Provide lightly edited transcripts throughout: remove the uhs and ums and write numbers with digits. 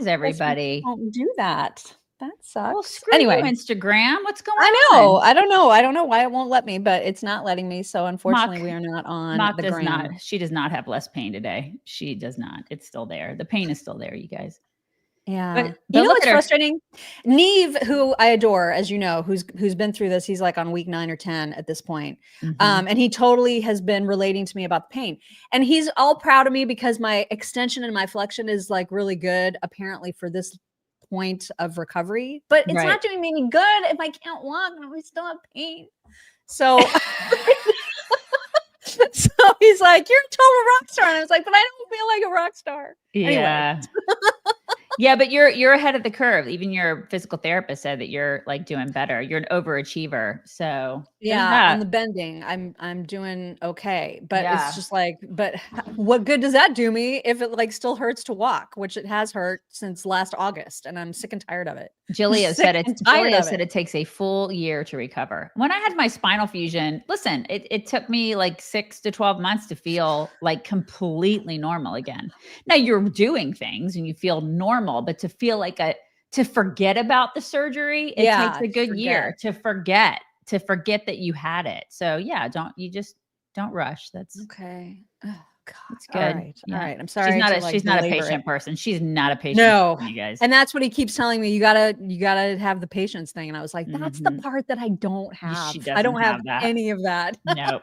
is everybody? Don't do that. That sucks. Well, screw you, Instagram. What's going on? I don't know. I don't know why it won't let me, but it's not letting me. So unfortunately, we are not on the gram. She does not have less pain today. She does not. It's still there. The pain is still there, you guys. Yeah. But you know what's frustrating? Neve, who I adore, as you know, who's been through this, he's like on week 9 or 10 at this point. And he totally has been relating to me about the pain. And he's all proud of me because my extension and my flexion is like really good, apparently, for this point of recovery. But it's not doing me any good if I can't walk and we still have pain. So so he's like, you're a total rock star. And I was like, but I don't feel like a rock star. Yeah. Anyway. Yeah, but you're ahead of the curve. Even your physical therapist said that you're like doing better. You're an overachiever. So yeah, on the bending, I'm doing okay. But it's just like, but what good does that do me if it like still hurts to walk, which it has hurt since last August, and I'm sick and tired of it. Julia said it takes a full year to recover. When I had my spinal fusion, listen, it took me like 6 to 12 months to feel like completely normal again. Now you're doing things and you feel normal, but to feel like to forget about the surgery, it takes a good year to forget that you had it. So yeah, don't rush. That's okay. Oh God. It's good. All right. I'm sorry. She's not a patient person. She's not a patient. No, person, you guys. And that's what he keeps telling me. You gotta have the patience thing. And I was like, that's the part that I don't have. I don't have any of that. No,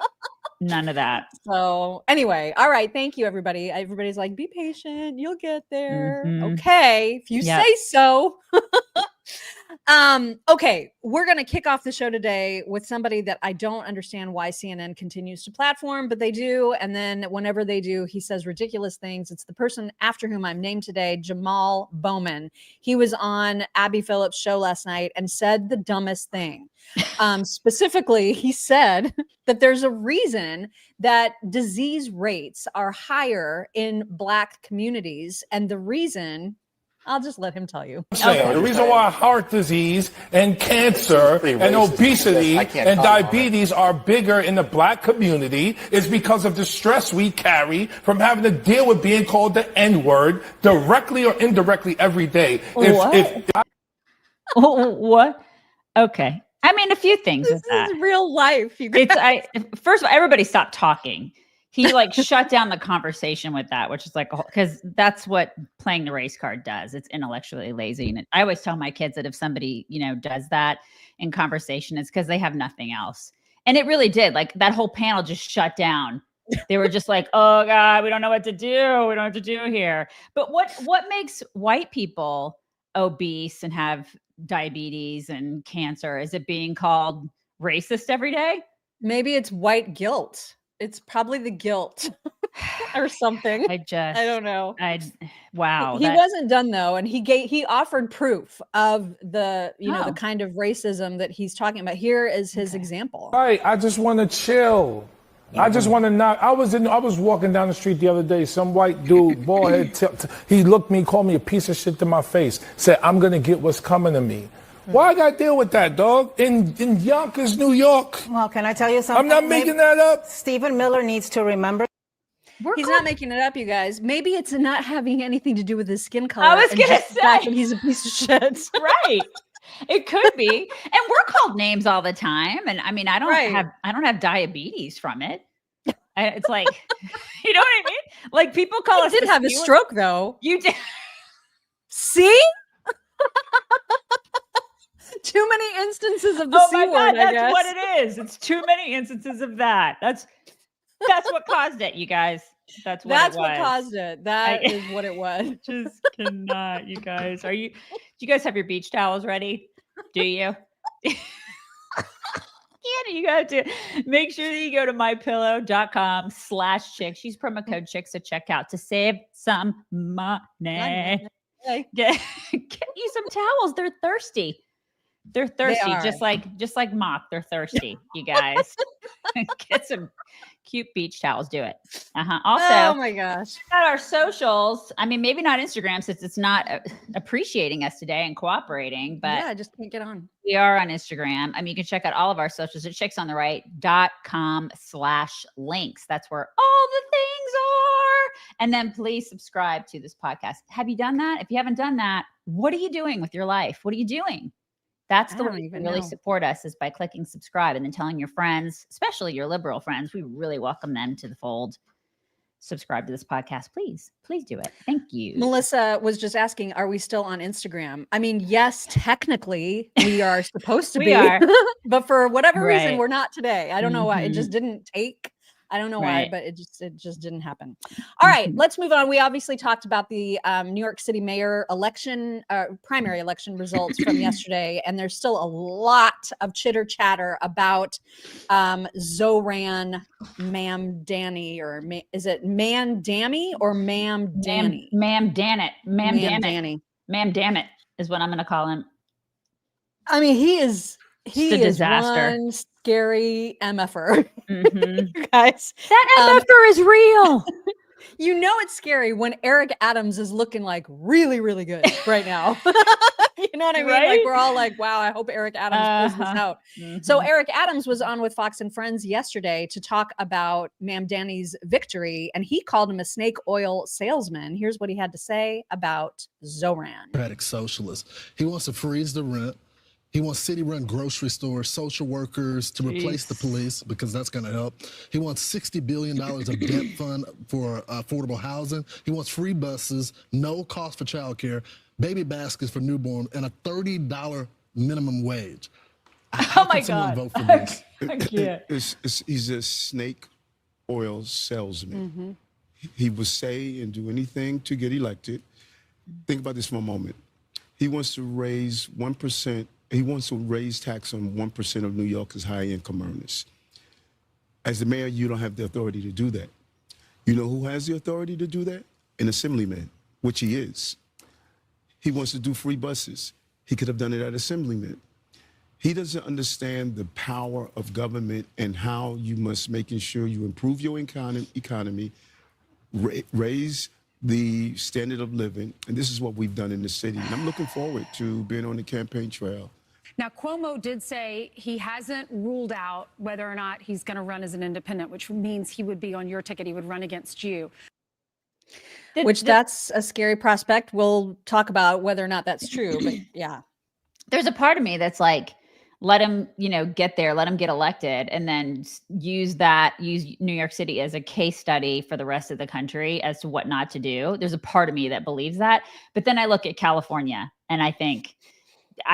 none of that. So anyway, all right. Thank you, everybody. Everybody's like, be patient. You'll get there. Okay, if you say so. Okay, we're going to kick off the show today with somebody that I don't understand why CNN continues to platform, but they do. And then whenever they do, he says ridiculous things. It's the person after whom I'm named today, Jamaal Bowman. He was on Abby Phillips' show last night and said the dumbest thing. Specifically, he said that there's a reason that disease rates are higher in Black communities. And the reason... I'll just let him tell you. The reason why heart disease and cancer and obesity and diabetes are bigger in the Black community is because of the stress we carry from having to deal with being called the N-word directly or indirectly every day. What? Okay. I mean, a few things. This is real life. You guys. First of all, everybody stop talking. He like shut down the conversation with that, which is like, because that's what playing the race card does. It's intellectually lazy. And I always tell my kids that if somebody, does that in conversation, it's because they have nothing else. And it really did. Like that whole panel just shut down. They were just like, oh God, we don't know what to do. We don't know what to do here. But what makes white people obese and have diabetes and cancer? Is it being called racist every day? Maybe it's white guilt. It's probably the guilt or something. I don't know. Wow. He wasn't done though. And he offered proof of the, the kind of racism that he's talking about. Here is his example. Right. I just want to chill. I just want to not. I was walking down the street the other day. Some white dude, bald head, he looked me, called me a piece of shit to my face, said, I'm going to get what's coming to me. Why I got to deal with that, dog? In Yonkers, New York. Well, can I tell you something? I'm not making that up. Stephen Miller needs to remember. He's not making it up, you guys. Maybe it's not having anything to do with his skin color. I was going to say. That he's a piece of shit. Right. It could be. And we're called names all the time. And I mean, I don't have diabetes from it. It's like, you know what I mean? Like people call us. You did have a stroke though. You did. See? Too many instances of the C word, I guess. That's what it is. It's too many instances of that. That's what caused it, you guys. That's what caused it. That is what it was. Just cannot, you guys. Do you guys have your beach towels ready? Do you? You got to make sure that you go to mypillow.com/chick. She's promo code chicks at checkout to save some money. Get you some towels. They're thirsty. They're thirsty, are. just like Mock. They're thirsty, you guys. Get some cute beach towels. Do it. Also, oh my gosh, check out our socials. I mean, maybe not Instagram since it's not appreciating us today and cooperating, but yeah, I just can't get on. We are on Instagram. I mean, you can check out all of our socials at chicksontheright.com/links. That's where all the things are. And then please subscribe to this podcast. Have you done that? If you haven't done that, what are you doing with your life? What are you doing? That's the way you can really support us, is by clicking subscribe and then telling your friends, especially your liberal friends. We really welcome them to the fold. Subscribe to this podcast, please. Please do it. Thank you. Melissa was just asking, are we still on Instagram? I mean, yes, technically we are supposed to be, but for whatever reason, we're not today. I don't know why. It just didn't take. I don't know why, but it just didn't happen. All right, let's move on. We obviously talked about the New York City mayor election, primary election results from yesterday, and there's still a lot of chitter chatter about Zohran Mamdani, or is it Mamdani or Mamdani? Mamdani is what I'm going to call him. I mean, he is disaster. One scary MFer. You guys, that MFer is real. You know it's scary when Eric Adams is looking like really, really good right now. You know what I mean? Like, we're all like, wow, I hope Eric Adams pulls this out. So Eric Adams was on with Fox and Friends yesterday to talk about Mamdani's victory, and he called him a snake oil salesman. Here's what he had to say about Zohran. Socialist. He wants to freeze the rent. He wants city-run grocery stores, social workers to replace the police, because that's going to help. He wants $60 billion of debt fund for affordable housing. He wants free buses, no cost for childcare, baby baskets for newborn, and a $30 minimum wage. Oh my God! Vote for this? He's a snake oil salesman. He will say and do anything to get elected. Think about this for a moment. He wants to raise 1%. He wants to raise tax on 1% of New Yorkers' high-income earners. As the mayor, you don't have the authority to do that. You know who has the authority to do that? An assemblyman, which he is. He wants to do free buses. He could have done it at assemblyman. He doesn't understand the power of government and how you must making sure you improve your economy, raise the standard of living. And this is what we've done in the city. And I'm looking forward to being on the campaign trail. Now, Cuomo did say he hasn't ruled out whether or not he's going to run as an independent, which means he would be on your ticket. He would run against you. Which that's a scary prospect. We'll talk about whether or not that's true. But yeah, there's a part of me that's like, let him, get there, let him get elected, and then use New York City as a case study for the rest of the country as to what not to do. There's a part of me that believes that. But then I look at California and I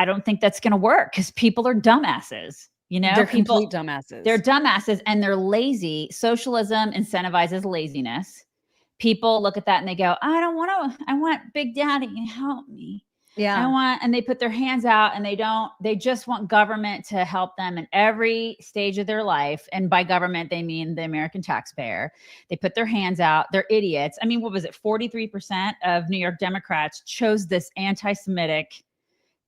don't think that's going to work, because people are dumbasses. They're complete dumbasses. They're dumbasses and they're lazy. Socialism incentivizes laziness. People look at that and they go, I want Big Daddy to help me. Yeah. And they put their hands out and they just want government to help them in every stage of their life. And by government, they mean the American taxpayer. They put their hands out. They're idiots. I mean, what was it? 43% of New York Democrats chose this anti-Semitic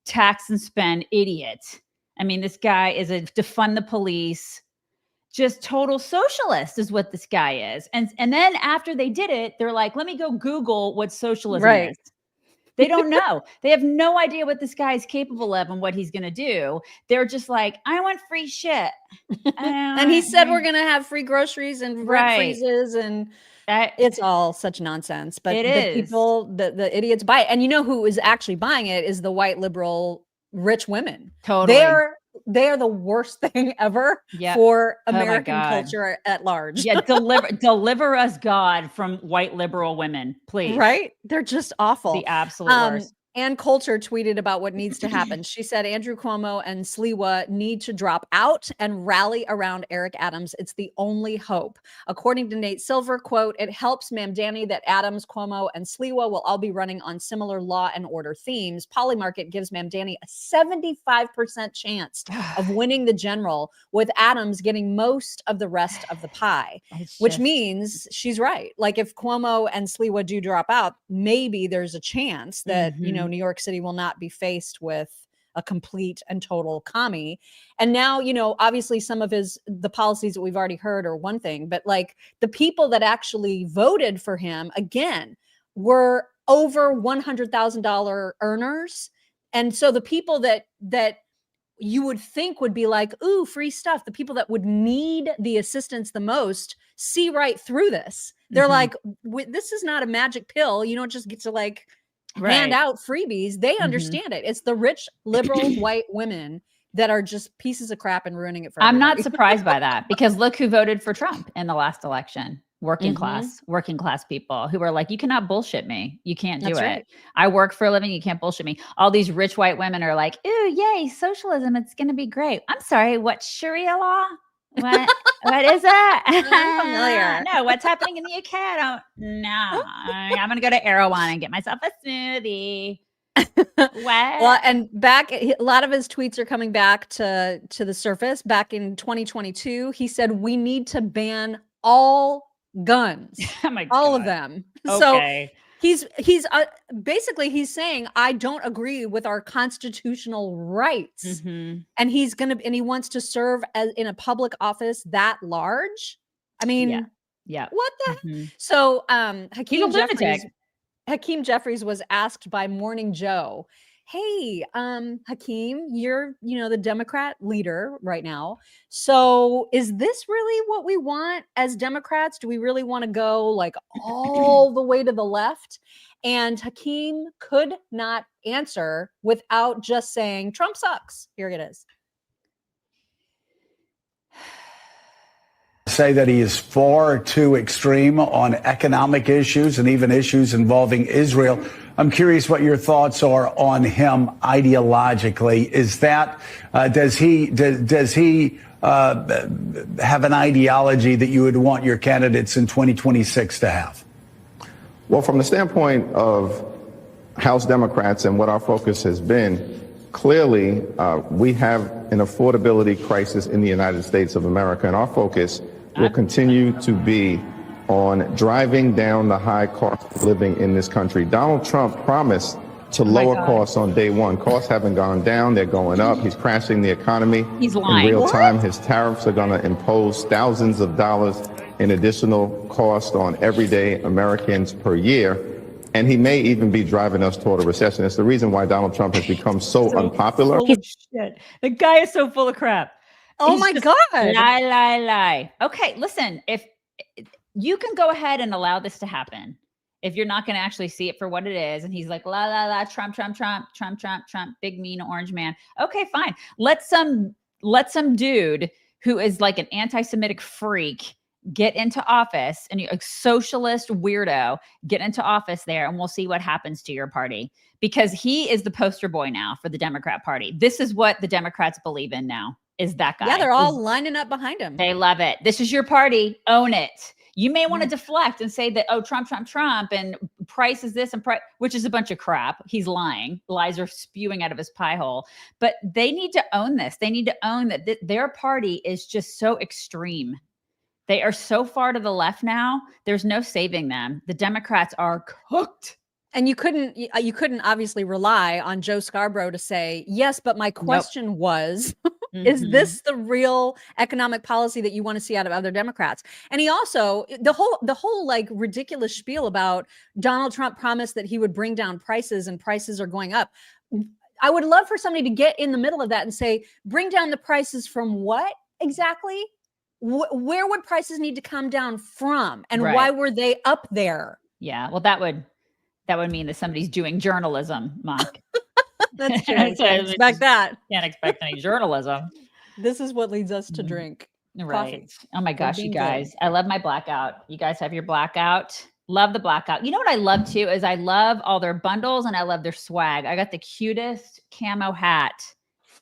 tax and spend idiot. I mean, this guy is a defund the police, just total socialist is what this guy is. And then after they did it, they're like, let me go Google what socialism is. They don't know. They have no idea what this guy is capable of and what he's going to do. They're just like, I want free shit. And he said we're going to have free groceries and rent freezes, and it's all such nonsense. But the people, the idiots buy it. And you know who is actually buying it is the white liberal rich women. Totally. They are the worst thing ever for American culture at large. Yeah, deliver us, God, from white liberal women, please. Right? They're just awful. The absolute worst. Ann Coulter tweeted about what needs to happen. She said Andrew Cuomo and Sliwa need to drop out and rally around Eric Adams. It's the only hope. According to Nate Silver, quote, it helps Mamdani that Adams, Cuomo, and Sliwa will all be running on similar law and order themes. Polymarket gives Mamdani a 75% chance of winning the general, with Adams getting most of the rest of the pie, which means she's right. Like, if Cuomo and Sliwa do drop out, maybe there's a chance that, New York City will not be faced with a complete and total commie. And now, you know, obviously some of the policies that we've already heard are one thing, but like the people that actually voted for him again were over $100,000 earners. And so the people that you would think would be like, ooh, free stuff. The people that would need the assistance the most see right through this. They're like, this is not a magic pill. You don't just get to like hand out freebies. They understand it. It's the rich, liberal, white women that are just pieces of crap and ruining it for everybody. I'm not surprised by that because look who voted for Trump in the last election. Working class people who are like, you cannot bullshit me. You can't do it. Right. I work for a living. You can't bullshit me. All these rich white women are like, ooh, yay, socialism. It's going to be great. I'm sorry. What Sharia law? What is that? I'm familiar. No, what's happening in the UK? I don't know. I'm going to go to Erewhon and get myself a smoothie. Well, and back, a lot of his tweets are coming back to the surface. Back in 2022, he said, we need to ban all guns, all of them. Okay. So he's basically he's saying, I don't agree with our constitutional rights, and he wants to serve as in a public office that large. I mean, yeah. What the? So Hakeem Jeffries was asked by Morning Joe, hey, Hakeem, you're, the Democrat leader right now. So is this really what we want as Democrats? Do we really want to go like all the way to the left? And Hakeem could not answer without just saying, Trump sucks. Here it is. Say that he is far too extreme on economic issues and even issues involving Israel. I'm curious what your thoughts are on him ideologically. Is that does he have an ideology that you would want your candidates in 2026 to have? Well, from the standpoint of House Democrats and what our focus has been, clearly we have an affordability crisis in the United States of America, and our focus will continue to be on driving down the high cost of living in this country. Donald Trump promised to lower costs on day one. Costs haven't gone down, they're going up. He's crashing the economy. He's lying. In real time. His tariffs are going to impose thousands of dollars in additional cost on everyday Americans per year. And he may even be driving us toward a recession. It's the reason why Donald Trump has become so unpopular. Shit. The guy is so full of crap. Oh my God. Lie. Okay, listen, if you can go ahead and allow this to happen, if you're not going to actually see it for what it is, and he's like, la, Trump, big mean orange man. Okay, fine. Let some dude who is like an anti-Semitic freak get into office, and a socialist weirdo get into office there, and we'll see what happens to your party, because he is the poster boy now for the Democrat Party. This is what the Democrats believe in now, is that guy. Yeah, they're all lining up behind him. They love it. This is your party. Own it. You may want to deflect and say that, oh, Trump, and price is this and price, which is a bunch of crap. He's lying. Lies are spewing out of his pie hole. But they need to own this. They need to own that their party is just so extreme. They are so far to the left now. There's no saving them. The Democrats are cooked. And you couldn't obviously rely on Joe Scarborough to say, yes, but my question was, is this the real economic policy that you want to see out of other Democrats? And he also, the whole like ridiculous spiel about Donald Trump promised that he would bring down prices and prices are going up. I would love for somebody to get in the middle of that and say, bring down the prices from what exactly? Where would prices need to come down from? And why were they up there? Yeah, well, that would mean that somebody's doing journalism, Mark. That's true. Can't expect that. Can't expect any journalism. This is what leads us to drink. Right. Coffee. Oh my gosh, you guys. Good. I love my blackout. You guys have your blackout. Love the blackout. You know what I love too is I love all their bundles and I love their swag. I got the cutest camo hat.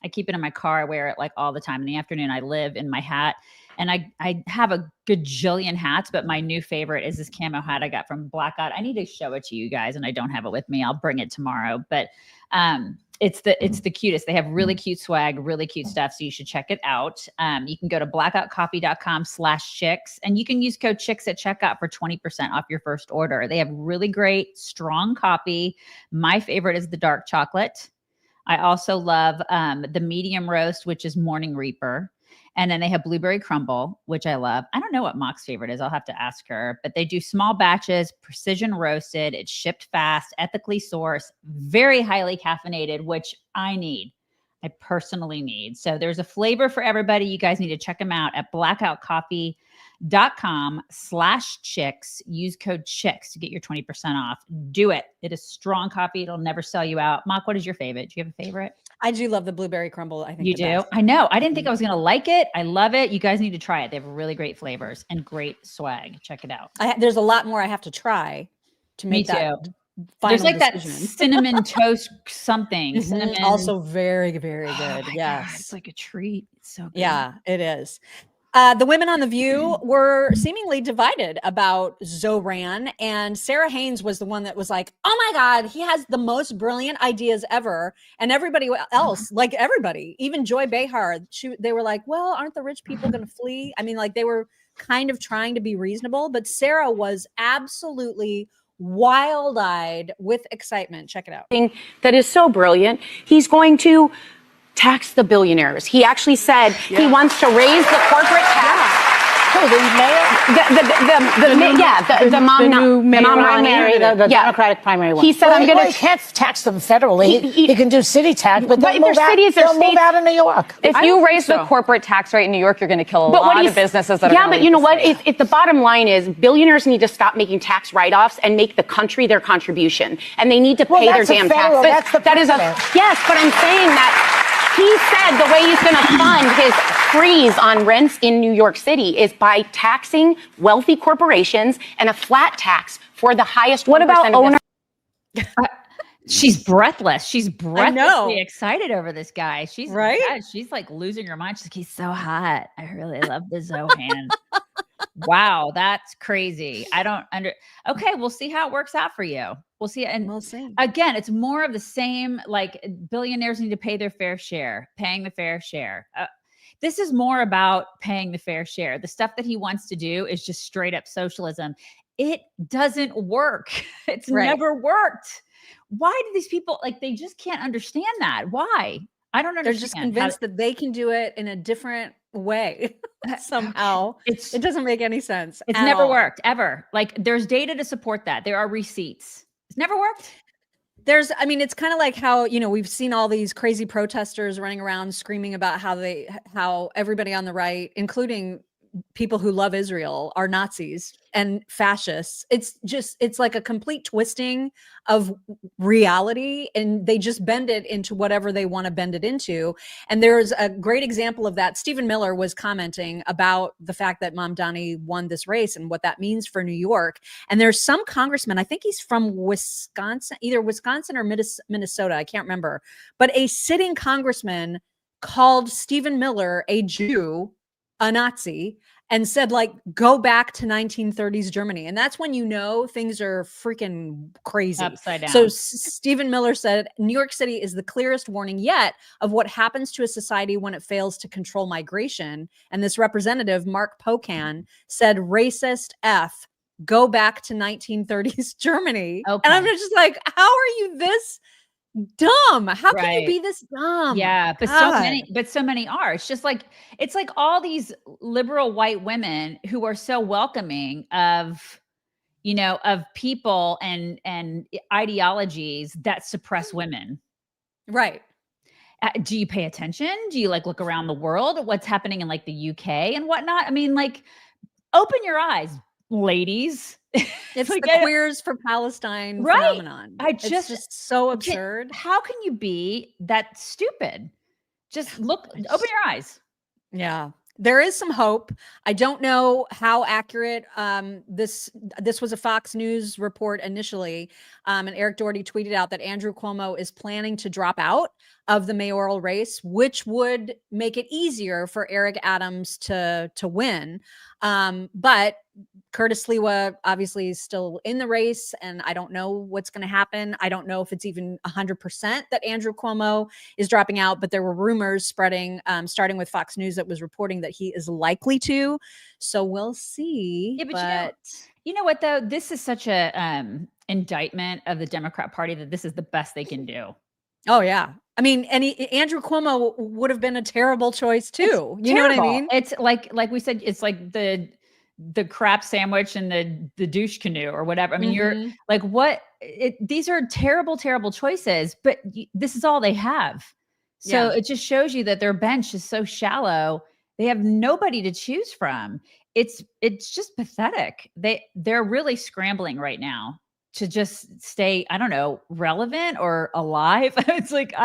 I keep it in my car. I wear it like all the time. In the afternoon, I live in my hat. And I have a gajillion hats, but my new favorite is this camo hat I got from Blackout. I need to show it to you guys, and I don't have it with me. I'll bring it tomorrow. But it's the cutest. They have really cute swag, really cute stuff. So you should check it out. You can go to blackoutcoffee.com/chicks, and you can use code chicks at checkout for 20% off your first order. They have really great, strong coffee. My favorite is the dark chocolate. I also love the medium roast, which is Morning Reaper. And then they have blueberry crumble, which I love. I don't know what Mock's favorite is. I'll have to ask her. But they do small batches, precision roasted. It's shipped fast, ethically sourced, very highly caffeinated, which I need. I personally need. So there's a flavor for everybody. You guys need to check them out at blackoutcoffee.com/chicks. Use code chicks to get your 20% off. Do it. It is strong coffee. It'll never sell you out. Mock, what is your favorite? Do you have a favorite? I do love the blueberry crumble. I think you do. best. I know. I didn't think I was going to like it. I love it. You guys need to try it. They have really great flavors and great swag. Check it out. There's a lot more I have to try to make that. There's like decision. that cinnamon toast something. Cinnamon. Also very, very good. Yes. God, it's like a treat. It's so good. Yeah, it is. The women on The View were seemingly divided about Zohran, and Sarah Haynes was the one that was like, oh my God, he has the most brilliant ideas ever. And everybody else, like everybody, even Joy Behar, they were like, well, aren't the rich people going to flee? I mean, like they were kind of trying to be reasonable, but Sarah was absolutely wild-eyed with excitement. Check it out. That is so brilliant. He's going to tax the billionaires. He actually said he wants to raise the corporate tax. Who, the mayor? The primary, the Democratic primary one. He said, I'm going to can't tax them federally. He can do city tax, but they'll move out of New York. If you raise the corporate tax rate in New York, you're going to kill a lot of businesses that are but you know what? The bottom line is billionaires need to stop making tax write-offs and make the country their contribution. And they need to pay their damn taxes. Yes, but I'm saying that he said the way he's going to fund his freeze on rents in New York City is by taxing wealthy corporations and a flat tax for the highest 1%. What about owners? She's breathless. She's breathlessly excited over this guy. She's right. God, she's like losing her mind. She's like, he's so hot. I really love the Zohan. Wow, that's crazy. Okay, we'll see how it works out for you. We'll see. And we'll see. Again, it's more of the same, like billionaires need to pay their fair share, paying the fair share. This is more about paying the fair share. The stuff that he wants to do is just straight up socialism. It doesn't work. It's never worked. Why do these people, like, they just can't understand that? Why? I don't understand. They're just convinced that they can do it in a different way somehow. It doesn't make any sense. It's never worked, ever. Like, there's data to support that. There are receipts. It's never worked. It's kind of like how, we've seen all these crazy protesters running around screaming about how everybody on the right, including people who love Israel, are Nazis and fascists. It's like a complete twisting of reality, and they just bend it into whatever they want to bend it into. And there's a great example of that. Stephen Miller was commenting about the fact that Mamdani won this race and what that means for New York. And there's some congressman, I think he's from Wisconsin, either Wisconsin or Minnesota, I can't remember, but a sitting congressman called Stephen Miller a Jew, a Nazi, and said, like, go back to 1930s Germany. And that's when things are freaking crazy. Upside down. So Stephen Miller said, New York City is the clearest warning yet of what happens to a society when it fails to control migration. And this representative, Mark Pocan, said, racist F, go back to 1930s Germany. Okay. And I'm just like, how are you this dumb? How can you be this dumb? Yeah, but so many are. It's just like, it's like all these liberal white women who are so welcoming of people and ideologies that suppress women. Right. Do you pay attention? Do you look around the world? What's happening in the UK and whatnot? I mean, open your eyes, ladies. It's the Queers for Palestine phenomenon. It's just so absurd. How can you be that stupid? Just open your eyes. Yeah. There is some hope. I don't know how accurate this was a Fox News report initially. And Eric Doherty tweeted out that Andrew Cuomo is planning to drop out of the mayoral race, which would make it easier for Eric Adams to win. But Curtis Sliwa obviously is still in the race, and I don't know what's going to happen. I don't know if it's even 100% that Andrew Cuomo is dropping out, but there were rumors spreading, starting with Fox News, that was reporting that he is likely to. So we'll see. Yeah, but you know what, though? This is such a indictment of the Democrat Party that this is the best they can do. Oh, yeah. I mean, Andrew Cuomo would have been a terrible choice too. It's you terrible. know what I mean? It's like we said, it's like the crap sandwich and the douche canoe or whatever. I mean, you're like, what? These are terrible, terrible choices, but this is all they have. So it just shows you that their bench is so shallow. They have nobody to choose from. It's just pathetic. They're really scrambling right now to just stay, I don't know, relevant or alive. It's like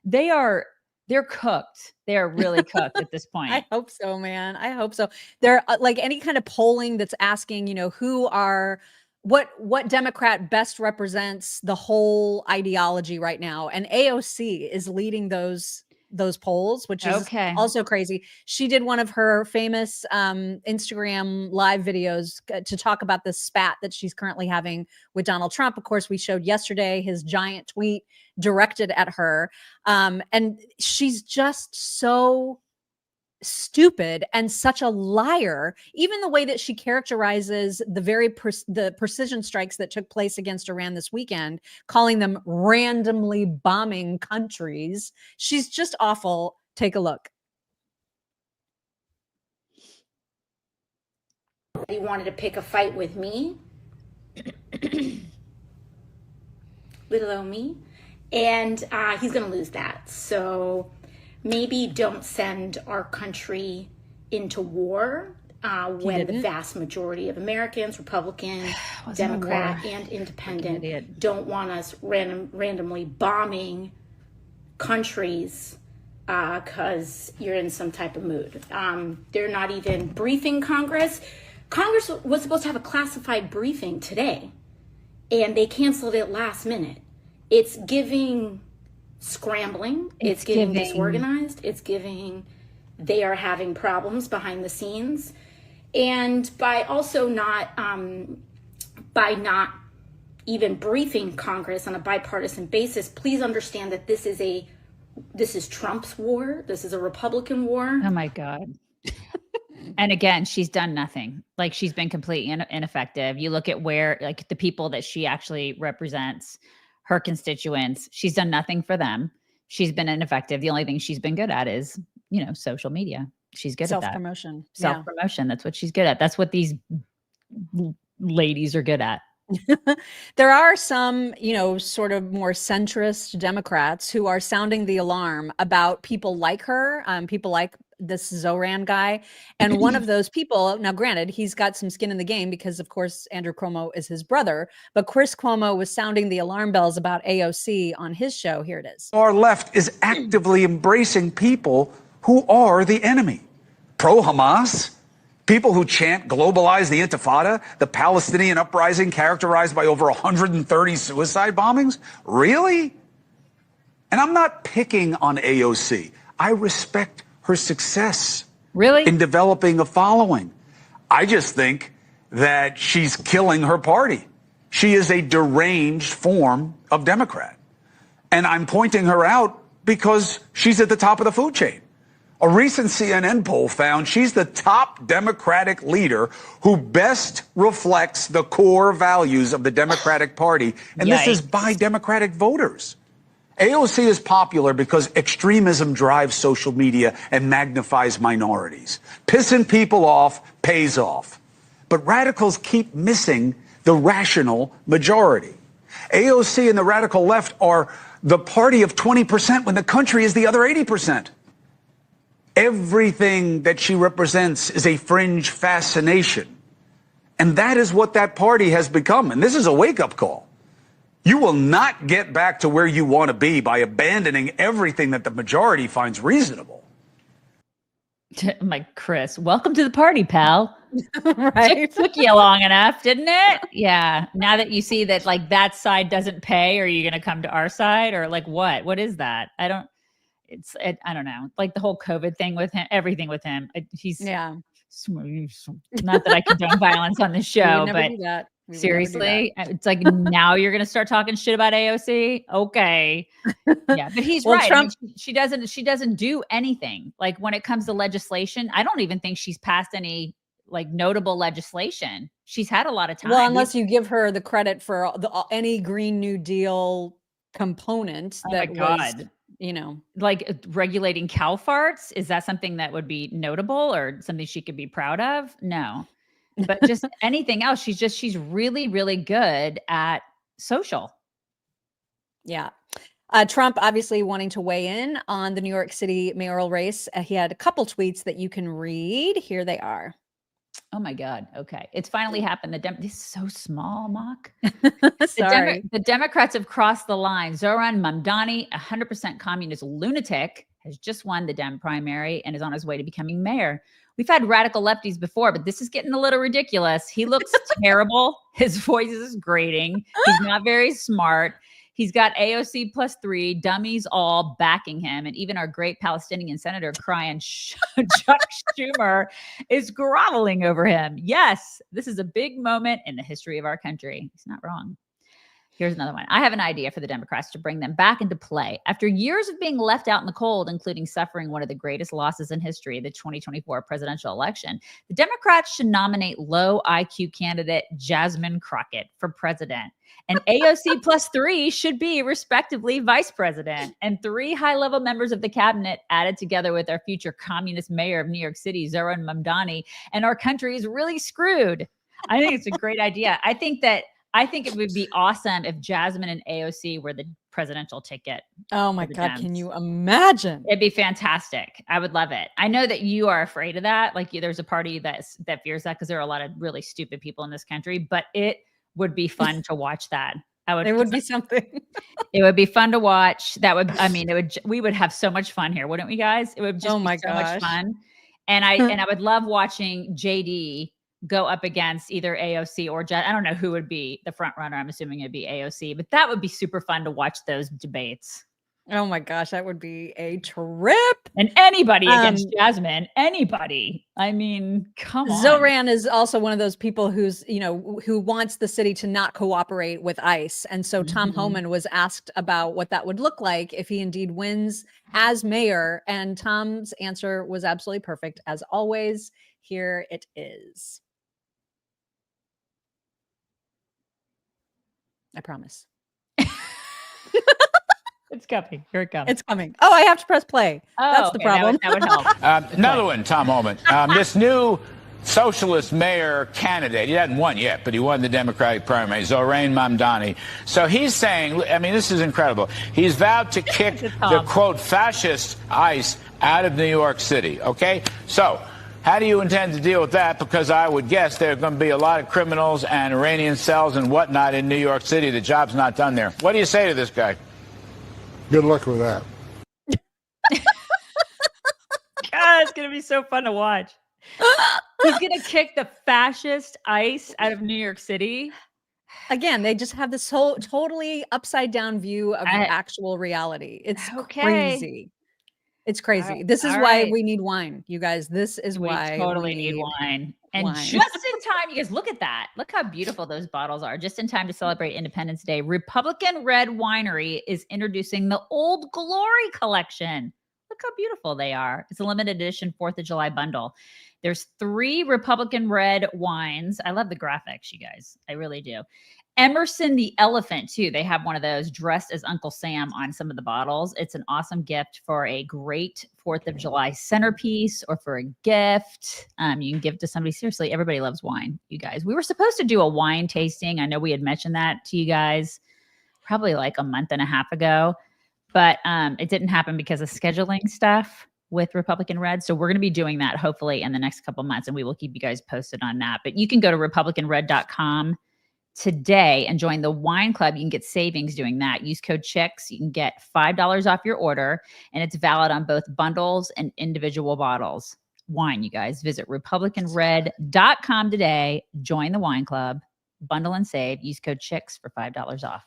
they're cooked. They are really cooked at this point. I hope so, man. I hope so. There, like any kind of polling that's asking, what Democrat best represents the whole ideology right now, and AOC is leading those polls, which is also crazy. She did one of her famous Instagram live videos to talk about this spat that she's currently having with Donald Trump. Of course, we showed yesterday his giant tweet directed at her. And she's just so stupid and such a liar. Even the way that she characterizes the precision strikes that took place against Iran this weekend, calling them randomly bombing countries. She's just awful. Take a look. He wanted to pick a fight with me, little old me, and he's going to lose that. So maybe don't send our country into war when the vast majority of Americans, Republican, Democrat, and Independent, don't want us randomly bombing countries because you're in some type of mood. They're not even briefing Congress. Congress was supposed to have a classified briefing today, and they canceled it last minute. It's giving scrambling. It's giving disorganized. It's giving they are having problems behind the scenes. And by also not even briefing Congress on a bipartisan basis, please understand that this is Trump's war. This is a Republican war. Oh my God. And again, she's done nothing. Like, she's been completely ineffective. You look at where, like, the people that she actually represents, her constituents, she's done nothing for them. She's been ineffective. The only thing she's been good at is, social media. She's good at that. Self-promotion. Self-promotion. That's what she's good at. That's what these ladies are good at. There are some, sort of more centrist Democrats who are sounding the alarm about people like her, people like this Zohran guy. And one of those people, now granted, he's got some skin in the game because, of course, Andrew Cuomo is his brother, but Chris Cuomo was sounding the alarm bells about AOC on his show. Here it is. Our left is actively embracing people who are the enemy. Pro-Hamas, people who chant globalize the Intifada, the Palestinian uprising characterized by over 130 suicide bombings? Really? And I'm not picking on AOC. I respect her success in developing a following. I just think that she's killing her party. She is a deranged form of Democrat. And I'm pointing her out because she's at the top of the food chain. A recent CNN poll found she's the top Democratic leader who best reflects the core values of the Democratic Party. And this is by Democratic voters. AOC is popular because extremism drives social media and magnifies minorities. Pissing people off pays off. But radicals keep missing the rational majority. AOC and the radical left are the party of 20% when the country is the other 80%. Everything that she represents is a fringe fascination. And that is what that party has become. And this is a wake-up call. You will not get back to where you want to be by abandoning everything that the majority finds reasonable. I'm like, Chris, welcome to the party, pal. Right? Took you long enough, didn't it? Yeah. Now that you see that, like, that side doesn't pay, are you going to come to our side? Or like, what is that? I don't know. Like the whole COVID thing with him, everything with him. He's not that I condone violence on this show, but seriously, it's like, now you're going to start talking shit about AOC. Okay. Yeah. But he's right. Trump, I mean, she doesn't do anything. Like, when it comes to legislation, I don't even think she's passed any like notable legislation. She's had a lot of time. Well, unless you give her the credit for any Green New Deal component. Oh my God. like regulating cow farts. Is that something that would be notable or something she could be proud of? No, but just anything else. She's really, really good at social. Yeah. Trump obviously wanting to weigh in on the New York City mayoral race. He had a couple tweets that you can read. Here they are. Oh my God. Okay. It's finally happened. This is so small, Mock. Sorry. The Democrats have crossed the line. Zohran Mamdani, 100% communist lunatic, has just won the Dem primary and is on his way to becoming mayor. We've had radical lefties before, but this is getting a little ridiculous. He looks terrible. His voice is grating. He's not very smart. He's got AOC +3 dummies all backing him. And even our great Palestinian senator crying, Chuck Schumer is groveling over him. Yes, this is a big moment in the history of our country. He's not wrong. Here's another one. I have an idea for the Democrats to bring them back into play. After years of being left out in the cold, including suffering one of the greatest losses in history, the 2024 presidential election, the Democrats should nominate low IQ candidate Jasmine Crockett for president. And AOC +3 should be respectively vice president. And 3 high-level members of the cabinet added together with our future communist mayor of New York City, Zohran Mamdani, and our country is really screwed. I think it's a great idea. I think it would be awesome if Jasmine and AOC were the presidential ticket. Oh my God, can you imagine? It'd be fantastic. I would love it. I know that you are afraid of that. Like there's a party that fears that because there are a lot of really stupid people in this country, but it would be fun to watch that. It would be something. It would be fun to watch. We would have so much fun here, wouldn't we, guys? It would just be so much fun. And I would love watching JD go up against either AOC or I don't know who would be the front runner. I'm assuming it'd be AOC, but that would be super fun to watch those debates. Oh my gosh, that would be a trip. And anybody against Jasmine, anybody. I mean, come on. Zohran is also one of those people who wants the city to not cooperate with ICE. And so Tom Homan was asked about what that would look like if he indeed wins as mayor. And Tom's answer was absolutely perfect. As always, here it is. I promise. It's coming. Here it comes. It's coming. Oh, I have to press play. That's the problem. That would help. Another one, Tom Homan. This new socialist mayor candidate, he hasn't won yet, but he won the Democratic primary, Zohran Mamdani. So he's saying, I mean, this is incredible. He's vowed to kick the, quote, fascist ICE out of New York City. Okay? So how do you intend to deal with that? Because I would guess there are going to be a lot of criminals and Iranian cells and whatnot in New York City. The job's not done there. What do you say to this guy? Good luck with that. God, it's going to be so fun to watch. He's going to kick the fascist ICE out of New York City. Again, they just have this whole totally upside down view of actual reality. It's crazy. It's crazy. This is why we need wine, you guys. This is why we totally need wine. And just in time, you guys, look at that. Look how beautiful those bottles are. Just in time to celebrate Independence Day. Republican Red Winery is introducing the Old Glory collection. Look how beautiful they are. It's a limited edition 4th of July bundle. There's 3 Republican Red wines. I love the graphics, you guys. I really do. Emerson the Elephant, too. They have one of those dressed as Uncle Sam on some of the bottles. It's an awesome gift for a great 4th of July centerpiece or for a gift. You can give it to somebody. Seriously, everybody loves wine, you guys. We were supposed to do a wine tasting. I know we had mentioned that to you guys probably like a month and a half ago, but it didn't happen because of scheduling stuff with Republican Red. So we're going to be doing that hopefully in the next couple months, and we will keep you guys posted on that. But you can go to republicanred.com today and join the wine club. You can get savings doing that. Use code CHICKS. You can get $5 off your order, and it's valid on both bundles and individual bottles. Wine, you guys. Visit republicanred.com today. Join the wine club. Bundle and save. Use code CHICKS for $5 off.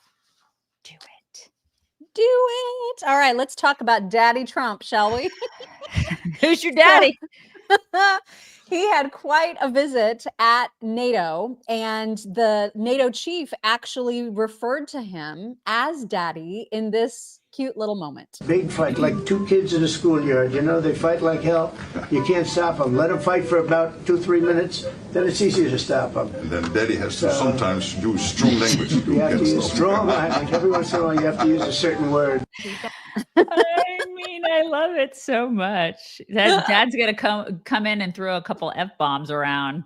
Do it. Do it. All right, let's talk about Daddy Trump, shall we? Who's your daddy? He had quite a visit at NATO, and the NATO chief actually referred to him as daddy in this cute little moment. Big fight, like two kids in a schoolyard. You know, they fight like hell. You can't stop them. Let them fight for about 2-3 minutes. Then it's easier to stop them. And then Daddy has to sometimes use strong language. You have to use strong language. Every once in a while, you have to use a certain word. I mean, I love it so much. Dad's gonna come in and throw a couple F-bombs around.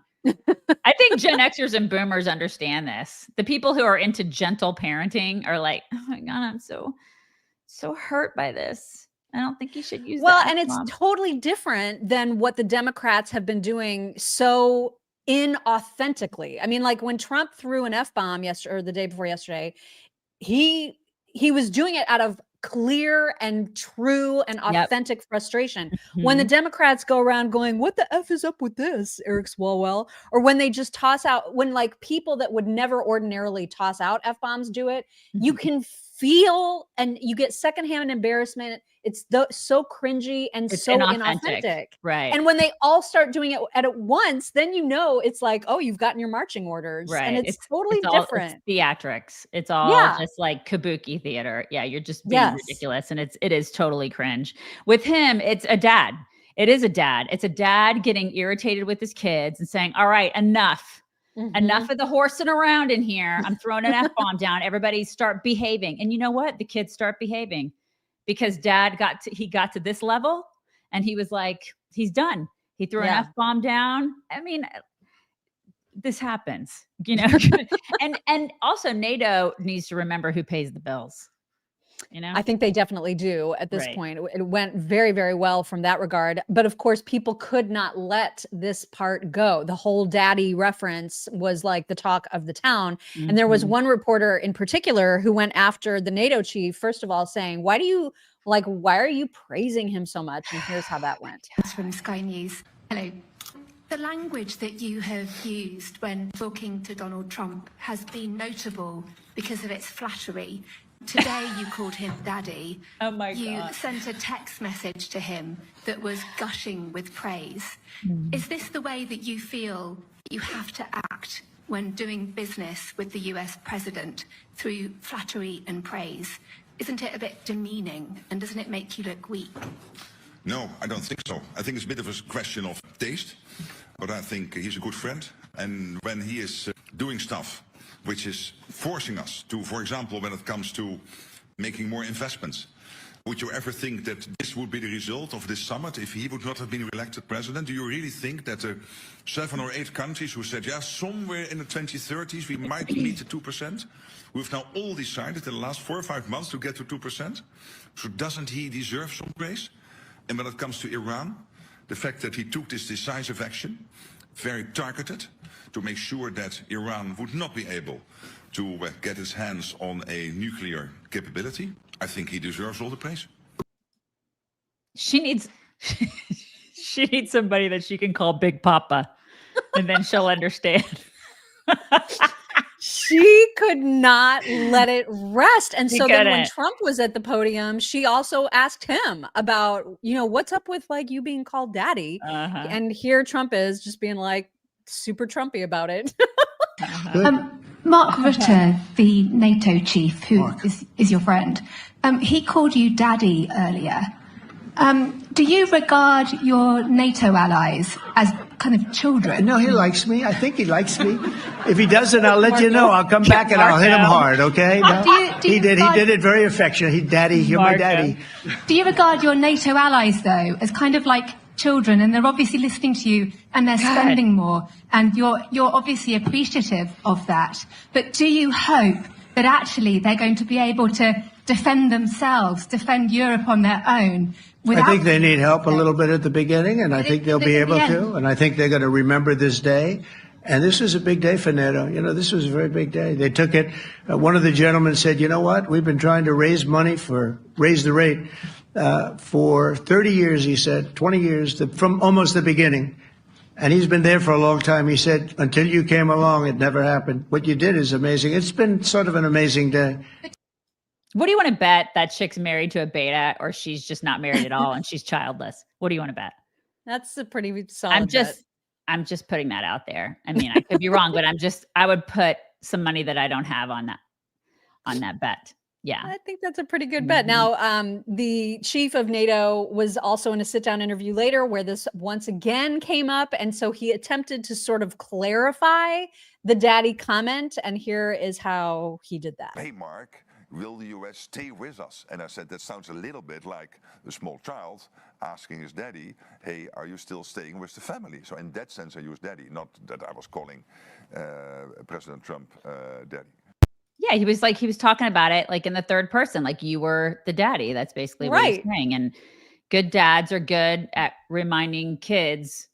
I think Gen Xers and Boomers understand this. The people who are into gentle parenting are like, oh my God, I'm so hurt by this. I don't think you should use that. And it's totally different than what the Democrats have been doing so inauthentically. I mean, like when Trump threw an F-bomb yesterday or the day before yesterday, he was doing it out of clear and true and authentic frustration. When the Democrats go around going, what the F is up with this, Eric Swalwell? Or when they just toss out, when like people that would never ordinarily toss out F-bombs do it, you can feel and you get secondhand embarrassment. It's so cringy and it's so inauthentic. Right. And when they all start doing it at once, then you know it's like, oh, you've gotten your marching orders. Right. And it's totally different. It's theatrics. It's all just like kabuki theater. Yeah, you're just being ridiculous. And it is totally cringe. With him, it's a dad. It is a dad. It's a dad getting irritated with his kids and saying, all right, enough. Enough of the horsing around in here. I'm throwing an F-bomb down. Everybody start behaving. And you know what? The kids start behaving because dad got to this level and he was like, he's done. He threw an F-bomb down. I mean, this happens, you know, and also NATO needs to remember who pays the bills. You know, I think they definitely do at this point. It went very, very well from that regard. But of course, people could not let this part go. The whole daddy reference was like the talk of the town. And there was one reporter in particular who went after the NATO chief, first of all, saying, why are you praising him so much? And here's how that went. From Sky News. Hello. The language that you have used when talking to Donald Trump has been notable because of its flattery. Today you called him daddy. Oh my God. You sent a text message to him that was gushing with praise. Is this the way that you feel you have to act when doing business with the US president through flattery and praise? Isn't it a bit demeaning and doesn't it make you look weak? No, I don't think so. I think it's a bit of a question of taste, but I think he's a good friend. And when he is doing stuff which is forcing us to, for example, when it comes to making more investments. Would you ever think that this would be the result of this summit if he would not have been elected president? Do you really think that the 7 or 8 countries who said, yeah, somewhere in the 2030s we might meet the 2%? We've now all decided in the last 4 or 5 months to get to 2%. So doesn't he deserve some praise? And when it comes to Iran, the fact that he took this decisive action, very targeted, to make sure that Iran would not be able to get his hands on a nuclear capability, I think he deserves all the praise. She needs somebody that she can call Big Papa, and then she'll understand. She could not let it rest. And so then when Trump was at the podium, she also asked him about, what's up with like you being called daddy? And here Trump is just being like super Trumpy about it. Mark Rutte, the NATO chief, who is your friend, he called you daddy earlier. Do you regard your NATO allies as kind of children? No, he likes me. I think he likes me. If he doesn't, I'll let you know. I'll come back and I'll hit him hard, okay? No, he did it very affectionately. Daddy, you're my daddy. Do you regard your NATO allies, though, as kind of like children, and they're obviously listening to you and they're spending more, and you're obviously appreciative of that, but do you hope that actually they're going to be able to defend themselves, defend Europe on their own? I think they need help a little bit at the beginning, and I think they'll be able to, and I think they're going to remember this day. And this is a big day for NATO. This was a very big day. They took it. One of the gentlemen said, you know what? We've been trying to raise the rate for 30 years, he said, 20 years, from almost the beginning. And he's been there for a long time. He said, until you came along, it never happened. What you did is amazing. It's been sort of an amazing day. What do you want to bet? That chick's married to a beta, or she's just not married at all and she's childless? What do you want to bet? That's a pretty solid bet. I'm just putting that out there. I mean, I could be wrong, but I would put some money that I don't have on that bet. Yeah. I think that's a pretty good bet. Now, the chief of NATO was also in a sit-down interview later where this once again came up. And so he attempted to sort of clarify the daddy comment. And here is how he did that. Hey, Mark, will the US stay with us? And I said, that sounds a little bit like a small child asking his daddy, hey, are you still staying with the family? So in that sense, I used daddy, not that I was calling President Trump daddy. Yeah, he was talking about it like in the third person, like you were the daddy. That's basically what he's saying. And good dads are good at reminding kids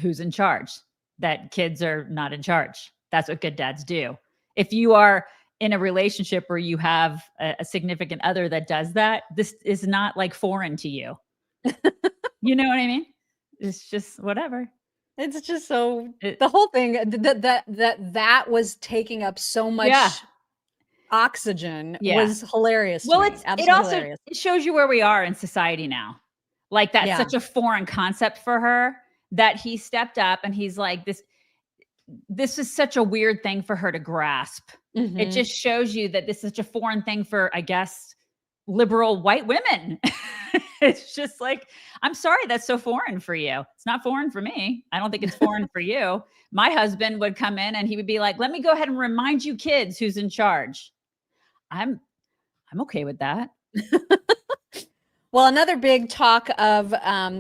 who's in charge, that kids are not in charge. That's what good dads do. If you are in a relationship where you have a significant other that does that, this is not like foreign to you. You know what I mean? It's just whatever. It's just so the whole thing that was taking up so much oxygen was hilarious. Well, it also it shows you where we are in society now. Like that's such a foreign concept for her that he stepped up and he's like, this is such a weird thing for her to grasp. It just shows you that this is such a foreign thing for, I guess, liberal white women. It's just like, I'm sorry, that's so foreign for you. It's not foreign for me. I don't think it's foreign for you. My husband would come in and he would be like, let me go ahead and remind you kids who's in charge. I'm okay with that. Well, another big talk of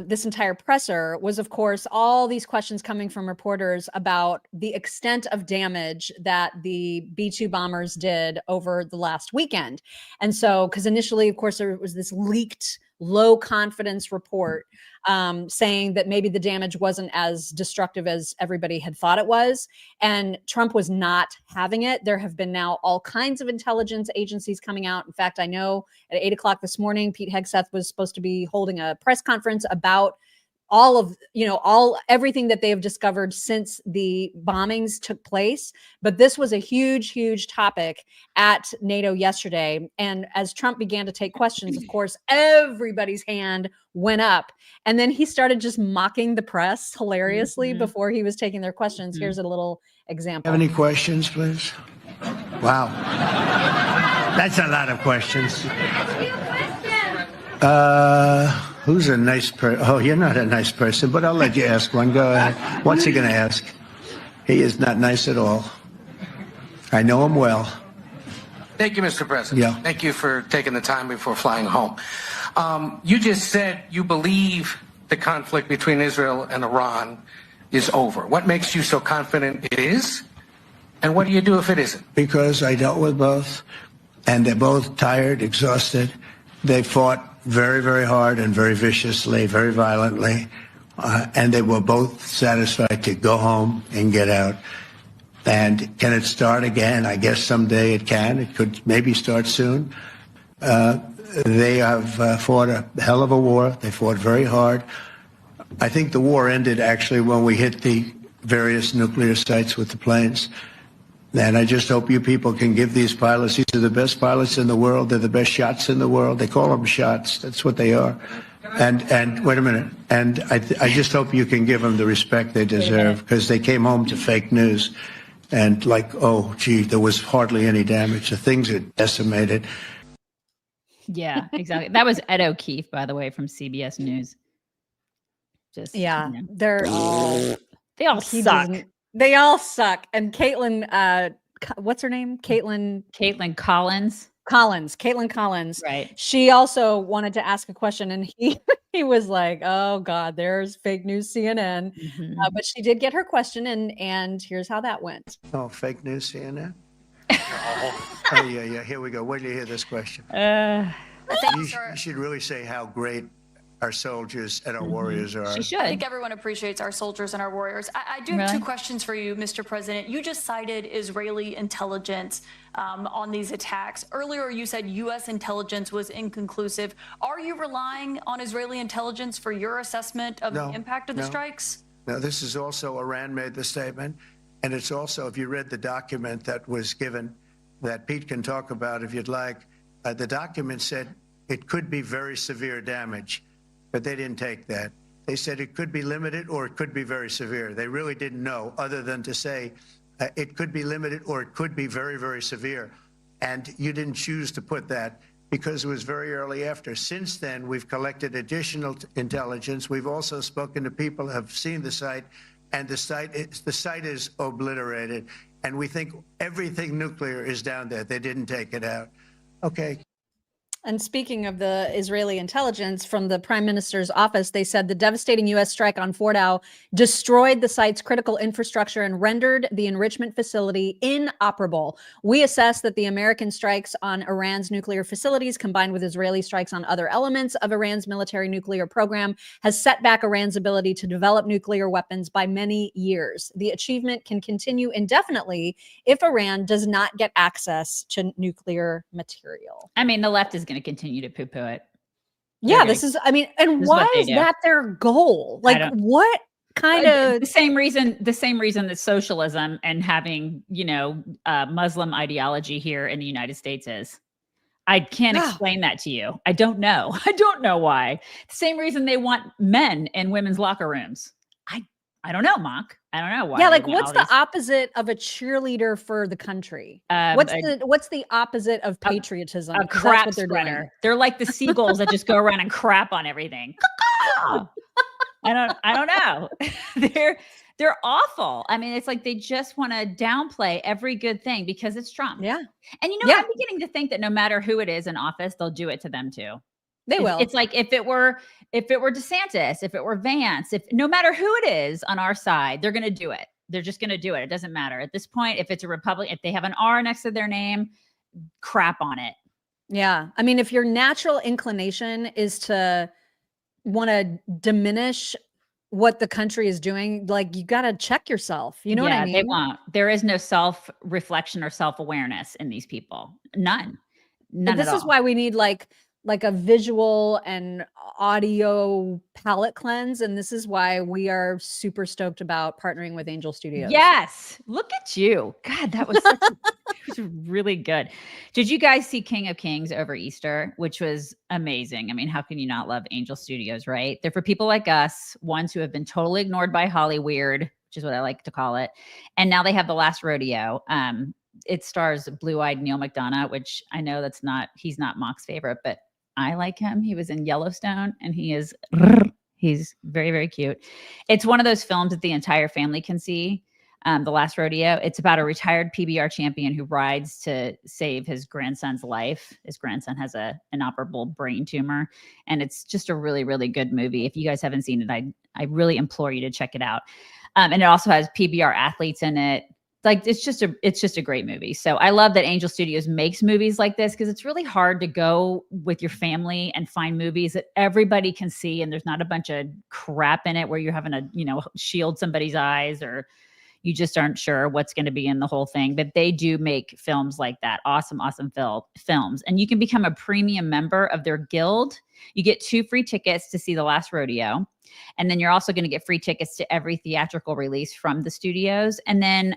this entire presser was, of course, all these questions coming from reporters about the extent of damage that the B-2 bombers did over the last weekend. And so, because initially, of course, there was this leaked low confidence report saying that maybe the damage wasn't as destructive as everybody had thought it was. And Trump was not having it. There have been now all kinds of intelligence agencies coming out. In fact, I know at 8 o'clock this morning, Pete Hegseth was supposed to be holding a press conference about everything that they have discovered since the bombings took place. But this was a huge, huge topic at NATO yesterday. And as Trump began to take questions, of course, everybody's hand went up. And then he started just mocking the press hilariously before he was taking their questions. Here's a little example. Have any questions, please? Wow. That's a lot of questions. Who's a nice person? Oh, you're not a nice person, but I'll let you ask one. Go ahead. What's he going to ask? He is not nice at all. I know him well. Thank you, Mr. President. Yeah. Thank you for taking the time before flying home. You just said you believe the conflict between Israel and Iran is over. What makes you so confident it is? And what do you do if it isn't? Because I dealt with both, and they're both tired, exhausted. They fought very, very hard and very viciously, very violently, and they were both satisfied to go home and get out. And can it start again? I guess someday it can. It could maybe start soon. They have fought a hell of a war. They fought very hard. I think the war ended actually when we hit the various nuclear sites with the planes. And I just hope you people can give these pilots, these are the best pilots in the world. They're the best shots in the world. They call them shots. That's what they are. And wait a minute. And I just hope you can give them the respect they deserve, because they came home to fake news. And like, oh, gee, there was hardly any damage. The things are decimated. Yeah, exactly. That was Ed O'Keefe, by the way, from CBS News. Just they're all they all suck. They all suck. And Caitlin, what's her name? Caitlin Collins. Caitlin Collins. Right. She also wanted to ask a question, and he was like, "Oh God, there's fake news CNN." But she did get her question, and here's how that went. Oh, fake news CNN. Oh yeah. Here we go. Wait till you hear this question. You should really say how great our soldiers and our warriors are. She should. I think everyone appreciates our soldiers and our warriors. I do have two questions for you, Mr. President. You just cited Israeli intelligence on these attacks. Earlier, you said U.S. intelligence was inconclusive. Are you relying on Israeli intelligence for your assessment of the impact of the strikes? No, this is also Iran made the statement. And it's also, if you read the document that was given, that Pete can talk about if you'd like, the document said it could be very severe damage. But they didn't take that. They said it could be limited or it could be very severe. They really didn't know, other than to say it could be limited or it could be very, very severe. And you didn't choose to put that because it was very early after. Since then, we've collected additional intelligence. We've also spoken to people who have seen the site, and the site is obliterated. And we think everything nuclear is down there. They didn't take it out. Okay. And speaking of the Israeli intelligence, from the prime minister's office, they said the devastating U.S. strike on Fordow destroyed the site's critical infrastructure and rendered the enrichment facility inoperable. We assess that the American strikes on Iran's nuclear facilities, combined with Israeli strikes on other elements of Iran's military nuclear program, has set back Iran's ability to develop nuclear weapons by many years. The achievement can continue indefinitely if Iran does not get access to nuclear material. I mean, the left is going to continue to poo-poo it. Yeah, this is, I mean, and why is that their goal? Like, what kind of the same reason that socialism and having, you know, Muslim ideology here in the United States is? I can't explain that to you. I don't know. I don't know why. The same reason they want men in women's locker rooms. I don't know, Mock. I don't know why. Yeah, like what's the opposite of a cheerleader for the country? What's the opposite of patriotism? A crap spreader. They're like the seagulls that just go around and crap on everything. I don't know. They're awful. I mean, it's like they just want to downplay every good thing because it's Trump. Yeah. And you know, I'm beginning to think that no matter who it is in office, they'll do it to them too. They will. It's like if it were DeSantis, if it were Vance, if no matter who it is on our side, they're going to do it. They're just going to do it. It doesn't matter at this point. If it's a Republican, if they have an R next to their name, crap on it. Yeah. I mean, if your natural inclination is to want to diminish what the country is doing, like you got to check yourself. You know what I mean? They won't. There is no self-reflection or self-awareness in these people. None this at all. Is why we need like a visual and audio palette cleanse. And this is why we are super stoked about partnering with Angel Studios. Yes. Look at you. God, that was really good. Did you guys see King of Kings over Easter, which was amazing? I mean, how can you not love Angel Studios, right? They're for people like us, ones who have been totally ignored by Hollyweird, which is what I like to call it. And now they have The Last Rodeo. It stars blue-eyed Neil McDonough, which I know he's not Mock's favorite, but I like him. He was in Yellowstone and he's very, very cute. It's one of those films that the entire family can see. The Last Rodeo. It's about a retired PBR champion who rides to save his grandson's life. His grandson has an inoperable brain tumor, and it's just a really, really good movie. If you guys haven't seen it, I really implore you to check it out. And it also has PBR athletes in it. Like it's just a great movie. So I love that Angel Studios makes movies like this because it's really hard to go with your family and find movies that everybody can see and there's not a bunch of crap in it where you're having to, shield somebody's eyes or you just aren't sure what's going to be in the whole thing. But they do make films like that. Awesome films. And you can become a premium member of their guild. You get 2 free tickets to see The Last Rodeo. And then you're also going to get free tickets to every theatrical release from the studios. And then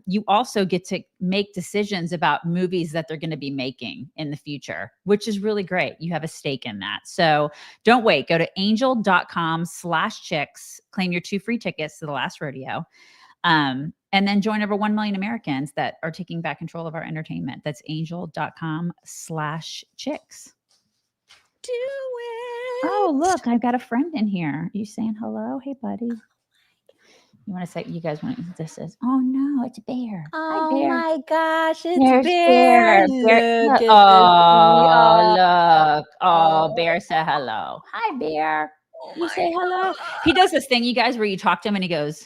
you also get to make decisions about movies that they're going to be making in the future, which is really great. You have a stake in that. So don't wait. Go to angel.com/chicks, claim your 2 free tickets to The Last Rodeo. And then join over 1 million Americans that are taking back control of our entertainment. That's angel.com/chicks. Do it. Oh, look, I've got a friend in here. Are you saying hello? Hey, buddy. You want to say, you guys want this is, oh no, it's Bear. Oh Hi, Bear. my gosh, it's There's Bear. Look. Look Oh, look. Oh, Bear said hello. Hi, Bear. You say hello. He does this thing, you guys, where you talk to him and he goes,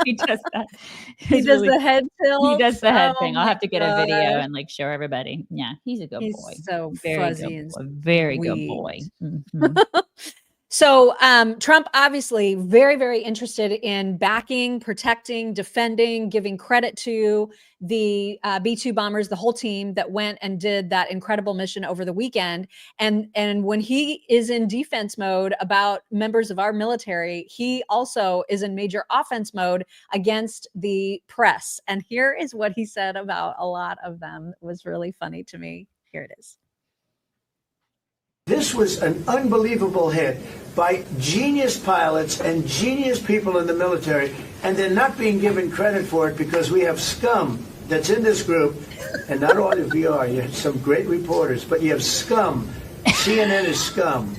he does that. He does the head tilt. He does the head thing. I'll my have to get a video God. and show everybody. Yeah, he's a good He's boy. so Very fuzzy good and boy. Very good sweet. boy. Mhm. So Trump obviously very, very interested in backing, protecting, defending, giving credit to the B-2 bombers, the whole team that went and did that incredible mission over the weekend. And when he is in defense mode about members of our military, he also is in major offense mode against the press. And here is what he said about a lot of them. It was really funny to me. Here it is. This was an unbelievable hit by genius pilots and genius people in the military, and they're not being given credit for it because we have scum that's in this group, and not all of you are. You have some great reporters, but you have scum. CNN is scum.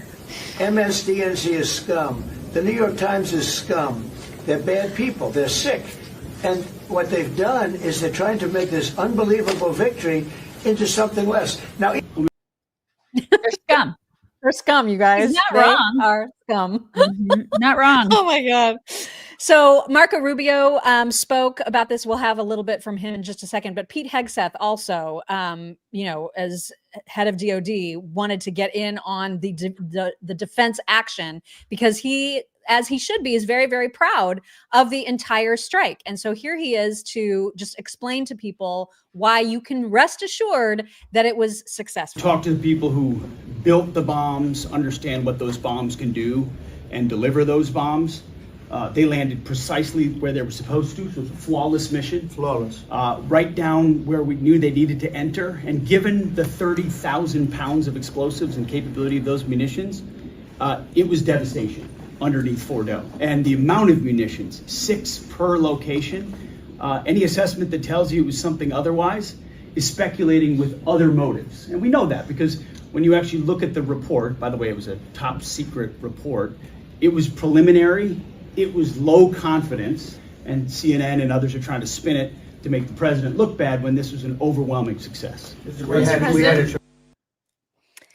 MSDNC is scum. The New York Times is scum. They're bad people. They're sick. And what they've done is they're trying to make this unbelievable victory into something less. Now, they're scum. They're scum, you guys. He's not They wrong. are scum. Not wrong. Oh my God. So Marco Rubio spoke about this. We'll have a little bit from him in just a second. But Pete Hegseth also, as head of DOD, wanted to get in on the defense action because he, as he should be, is very, very proud of the entire strike. And so here he is to just explain to people why you can rest assured that it was successful. Talk to the people who built the bombs, understand what those bombs can do, and deliver those bombs. They landed precisely where they were supposed to, so it was a flawless mission. Flawless. Right down where we knew they needed to enter. And given the 30,000 pounds of explosives and capability of those munitions, it was devastation underneath Fordo. And the amount of munitions, 6 per location, any assessment that tells you it was something otherwise is speculating with other motives. And we know that because when you actually look at the report, by the way, it was a top secret report, it was preliminary. It was low confidence, and CNN and others are trying to spin it to make the president look bad when this was an overwhelming success.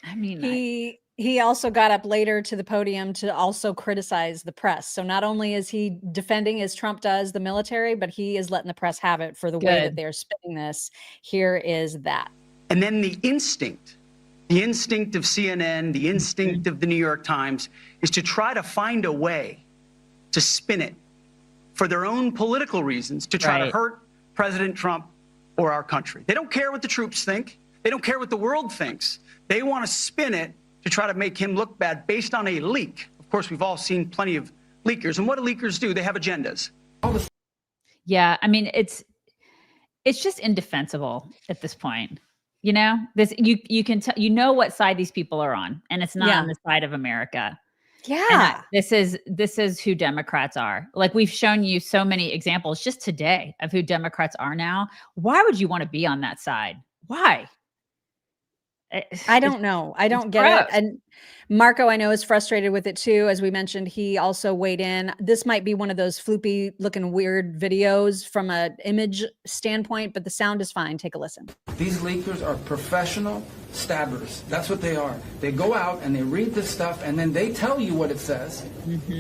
I mean, he also got up later to the podium to also criticize the press. So not only is he defending, as Trump does, the military, but he is letting the press have it for the way that they're spinning this. Here is that. And then the instinct of CNN, the instinct of the New York Times is to try to find a way to spin it for their own political reasons, to try to hurt President Trump or our country. They don't care what the troops think. They don't care what the world thinks. They want to spin it to try to make him look bad based on a leak. Of course, we've all seen plenty of leakers. And what do leakers do? They have agendas. Yeah, I mean, it's just indefensible at this point. You know, you can tell, you know what side these people are on, and it's not on the side of America. Yeah. And this is who Democrats are. Like, we've shown you so many examples just today of who Democrats are now. Why would you want to be on that side? Why? I don't know. I don't get it. And Marco, I know, is frustrated with it too. As we mentioned, he also weighed in. This might be one of those floopy looking weird videos from an image standpoint, but the sound is fine. Take a listen. These leakers are professional stabbers. That's what they are. They go out and they read this stuff and then they tell you what it says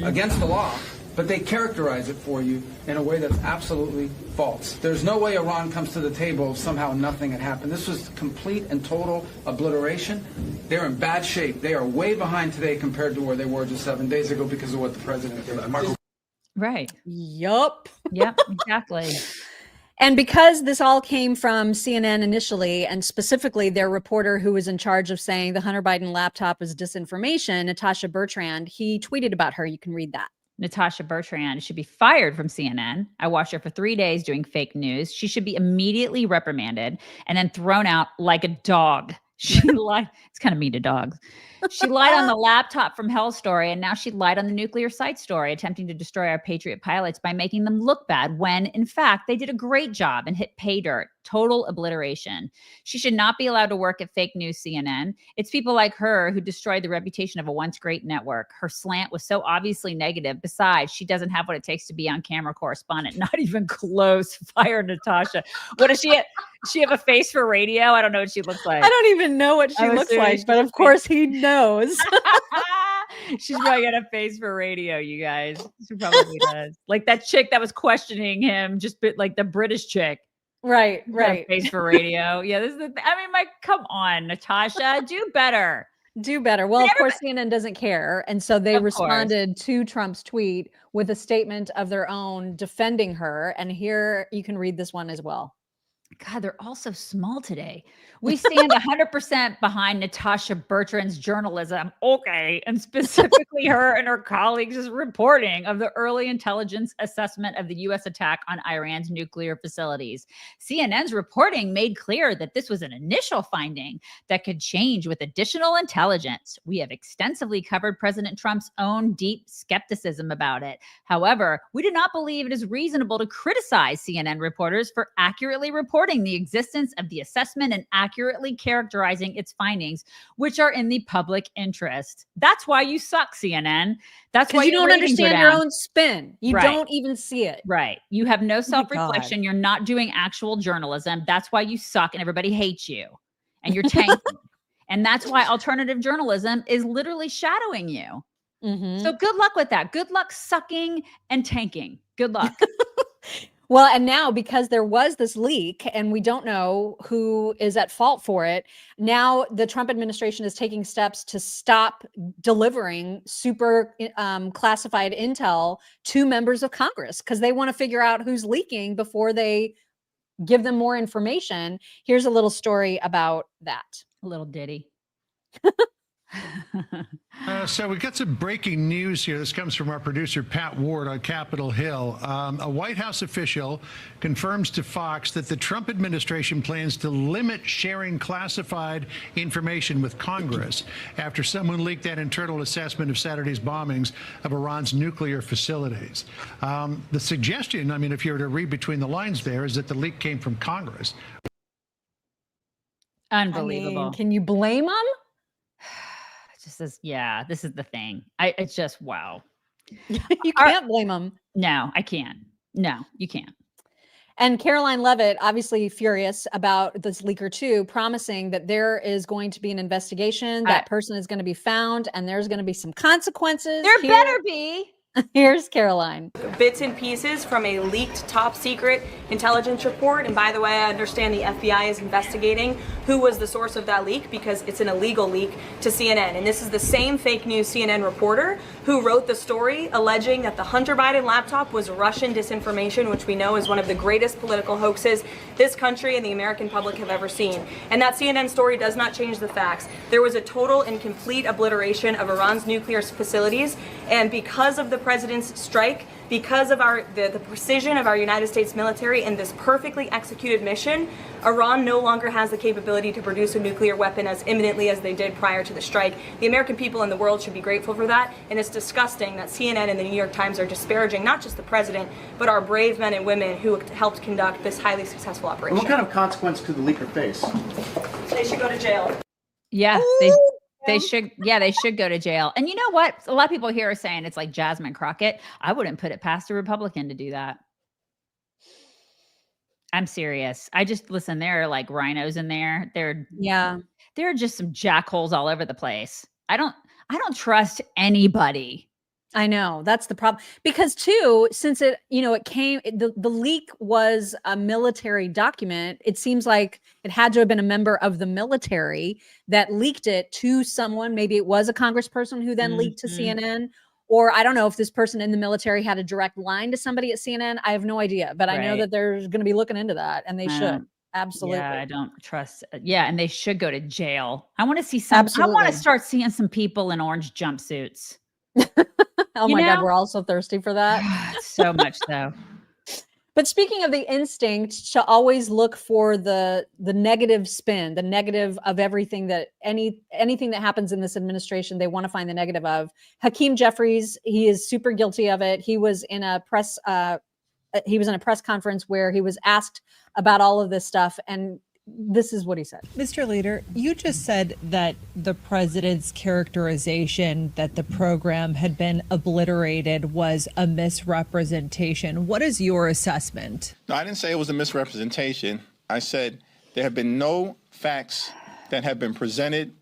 against the law, but they characterize it for you in a way that's absolutely false. There's no way Iran comes to the table if somehow nothing had happened. This was complete and total obliteration. They're in bad shape. They are way behind today compared to where they were just 7 days ago because of what the president did. Right. Yup. Yep, exactly. And because this all came from CNN initially, and specifically their reporter who was in charge of saying the Hunter Biden laptop is disinformation, Natasha Bertrand, he tweeted about her. You can read that. Natasha Bertrand should be fired from CNN. I watched her for 3 days doing fake news. She should be immediately reprimanded and then thrown out like a dog. She lied. It's kind of mean to dogs. She lied on the laptop from Hell story, and now she lied on the nuclear site story, attempting to destroy our Patriot pilots by making them look bad when, in fact, they did a great job and hit pay dirt. Total obliteration. She should not be allowed to work at fake news CNN. It's people like her who destroyed the reputation of a once great network. Her slant was so obviously negative. Besides, she doesn't have what it takes to be on camera correspondent. Not even close. Fire Natasha. What does she have? She have a face for radio? I don't know what she looks like. I don't even know what she looks like, but of course he knows. She's probably got a face for radio, you guys. She probably does. Like that chick that was questioning him, just like the British chick. Right. Face for radio. Yeah, this is come on, Natasha, do better. Do better. Well, of course, CNN doesn't care. And so they responded to Trump's tweet with a statement of their own defending her. And here you can read this one as well. God, they're all so small today. We stand 100% behind Natasha Bertrand's journalism. Okay. And specifically her and her colleagues' reporting of the early intelligence assessment of the U.S. attack on Iran's nuclear facilities. CNN's reporting made clear that this was an initial finding that could change with additional intelligence. We have extensively covered President Trump's own deep skepticism about it. However, we do not believe it is reasonable to criticize CNN reporters for accurately reporting reporting the existence of the assessment and accurately characterizing its findings, which are in the public interest. That's why you suck, CNN. That's why you don't understand your own spin. You don't even see it. Right. You have no self-reflection. You're not doing actual journalism. That's why you suck and everybody hates you and you're tanking. And that's why alternative journalism is literally shadowing you. So good luck with that. Good luck sucking and tanking. Good luck. Well, and now because there was this leak and we don't know who is at fault for it, now the Trump administration is taking steps to stop delivering super classified intel to members of Congress because they want to figure out who's leaking before they give them more information. Here's a little story about that. A little ditty. So we got some breaking news here. This comes from our producer, Pat Ward on Capitol Hill. A White House official confirms to Fox that the Trump administration plans to limit sharing classified information with Congress after someone leaked that internal assessment of Saturday's bombings of Iran's nuclear facilities. The suggestion, I mean, if you were to read between the lines there, is that the leak came from Congress. Unbelievable. I mean, can you blame them? Just says, yeah, this is the thing. It's just, wow. You can't blame them. No, I can't. No, you can't. And Karoline Leavitt, obviously furious about this leaker too, promising that there is going to be an investigation, that person is going to be found, and there's going to be some consequences. There better be. Here's Karoline. Bits and pieces from a leaked top secret intelligence report. And by the way, I understand the FBI is investigating who was the source of that leak because it's an illegal leak to CNN. And this is the same fake news CNN reporter who wrote the story alleging that the Hunter Biden laptop was Russian disinformation, which we know is one of the greatest political hoaxes this country and the American public have ever seen. And that CNN story does not change the facts. There was a total and complete obliteration of Iran's nuclear facilities. And because of the president's strike, because of the precision of our United States military and this perfectly executed mission, Iran no longer has the capability to produce a nuclear weapon as imminently as they did prior to the strike. The American people and the world should be grateful for that, and it's disgusting that CNN and the New York Times are disparaging not just the president, but our brave men and women who helped conduct this highly successful operation. And what kind of consequence could the leaker face? They should go to jail. Yeah, they should. Yeah, they should go to jail. And you know what? A lot of people here are saying it's like Jasmine Crockett. I wouldn't put it past a Republican to do that. I'm serious. Listen, there are like rhinos in there. There are just some jackholes all over the place. I don't trust anybody. I know that's the problem because too, since the leak was a military document, it seems like it had to have been a member of the military that leaked it to someone. Maybe it was a congressperson who then leaked to CNN, or I don't know if this person in the military had a direct line to somebody at CNN. I have no idea, but I know that they're going to be looking into that and they should. Absolutely. Yeah, I don't trust. Yeah. And they should go to jail. I want to see I want to start seeing some people in orange jumpsuits. Oh my God, we're all so thirsty for that. So much so. But speaking of the instinct to always look for the negative spin, the negative of everything that anything that happens in this administration, they want to find the negative of. Hakeem Jeffries, he is super guilty of it. He was in a press conference where he was asked about all of this stuff, and this is what he said. Mr. Leader, you just said that the president's characterization that the program had been obliterated was a misrepresentation. What is your assessment? No, I didn't say it was a misrepresentation. I said there have been no facts that have been presented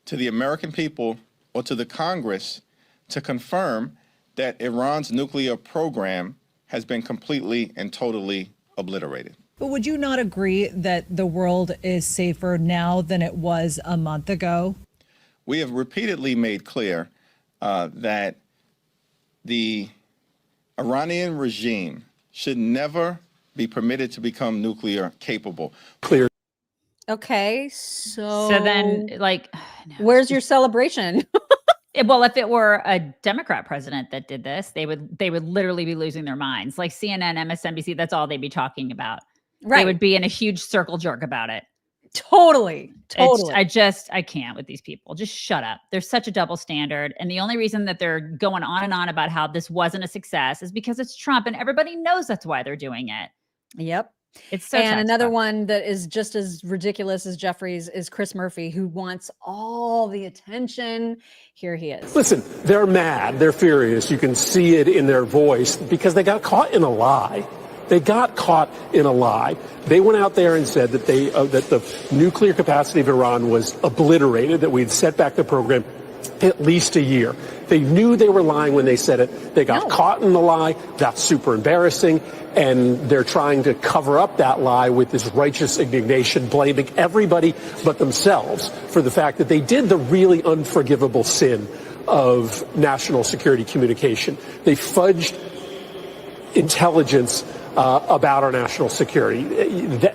to the American people or to the Congress to confirm that Iran's nuclear program has been completely and totally obliterated. But would you not agree that the world is safer now than it was a month ago? We have repeatedly made clear that the Iranian regime should never be permitted to become nuclear capable. Clear. Okay, so then, where's your celebration? Well, if it were a Democrat president that did this, they would literally be losing their minds. Like CNN, MSNBC, that's all they'd be talking about. Right. They would be in a huge circle jerk about it. Totally. I can't with these people. Just shut up. There's such a double standard. And the only reason that they're going on and on about how this wasn't a success is because it's Trump and everybody knows that's why they're doing it. Yep. It's so And another textbook. one that is just as ridiculous as Jeffrey's is Chris Murphy, who wants all the attention. Here he is. Listen, they're mad. They're furious. You can see it in their voice because they got caught in a lie. They got caught in a lie. They went out there and said that that the nuclear capacity of Iran was obliterated, that we'd set back the program at least a year. They knew they were lying when they said it. They got caught in the lie. That's super embarrassing. And they're trying to cover up that lie with this righteous indignation, blaming everybody but themselves for the fact that they did the really unforgivable sin of national security communication. They fudged intelligence about our national security.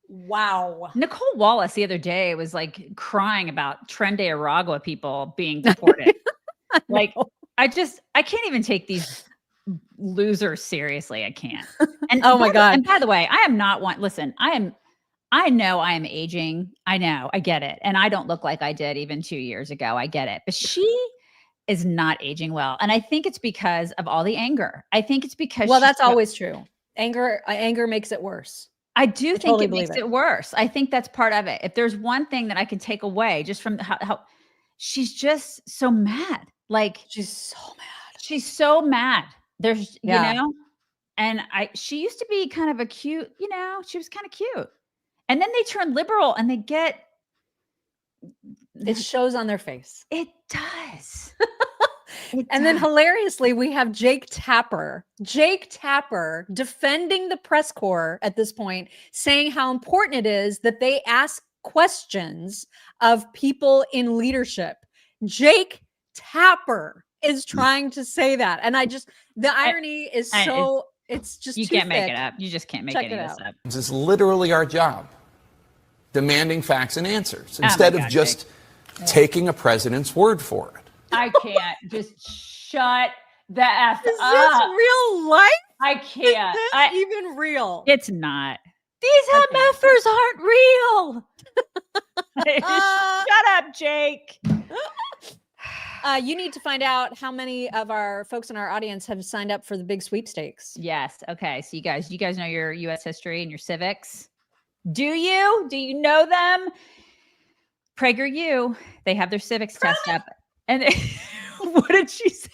Wow. Nicole Wallace the other day was like crying about Tren de Aragua people being deported. Like, I can't even take these losers seriously. I can't. And oh my God. And by the way, I am not one. Listen, I know I am aging. I know, I get it. And I don't look like I did even 2 years ago. I get it. But she is not aging well. And I think it's because of all the anger. I think it's because that's always true. Anger makes it worse. I do think totally it makes it worse. I think that's part of it. If there's one thing that I can take away just from how she's just so mad. Like she's so mad. She's so mad. There's, you know, and she used to be kind of a cute, you know, she was kind of cute. And then they turn liberal and they get. It shows on their face. It does. And then hilariously, we have Jake Tapper defending the press corps at this point, saying how important it is that they ask questions of people in leadership. Jake Tapper is trying to say that. And the irony is so, it's just you too can't make thick. it up. You just can't make any of this up. This is literally our job, demanding facts and answers instead of just taking a president's word for it. I can't just shut the F up. Is this real life? I can't. Is this even real? It's not. These MFers aren't real. Shut up, Jake. You need to find out how many of our folks in our audience have signed up for the big sweepstakes. Yes. Okay. So you guys know your U.S. history and your civics. Do you? Do you know them? PragerU, they have their civics test up. And what did she say?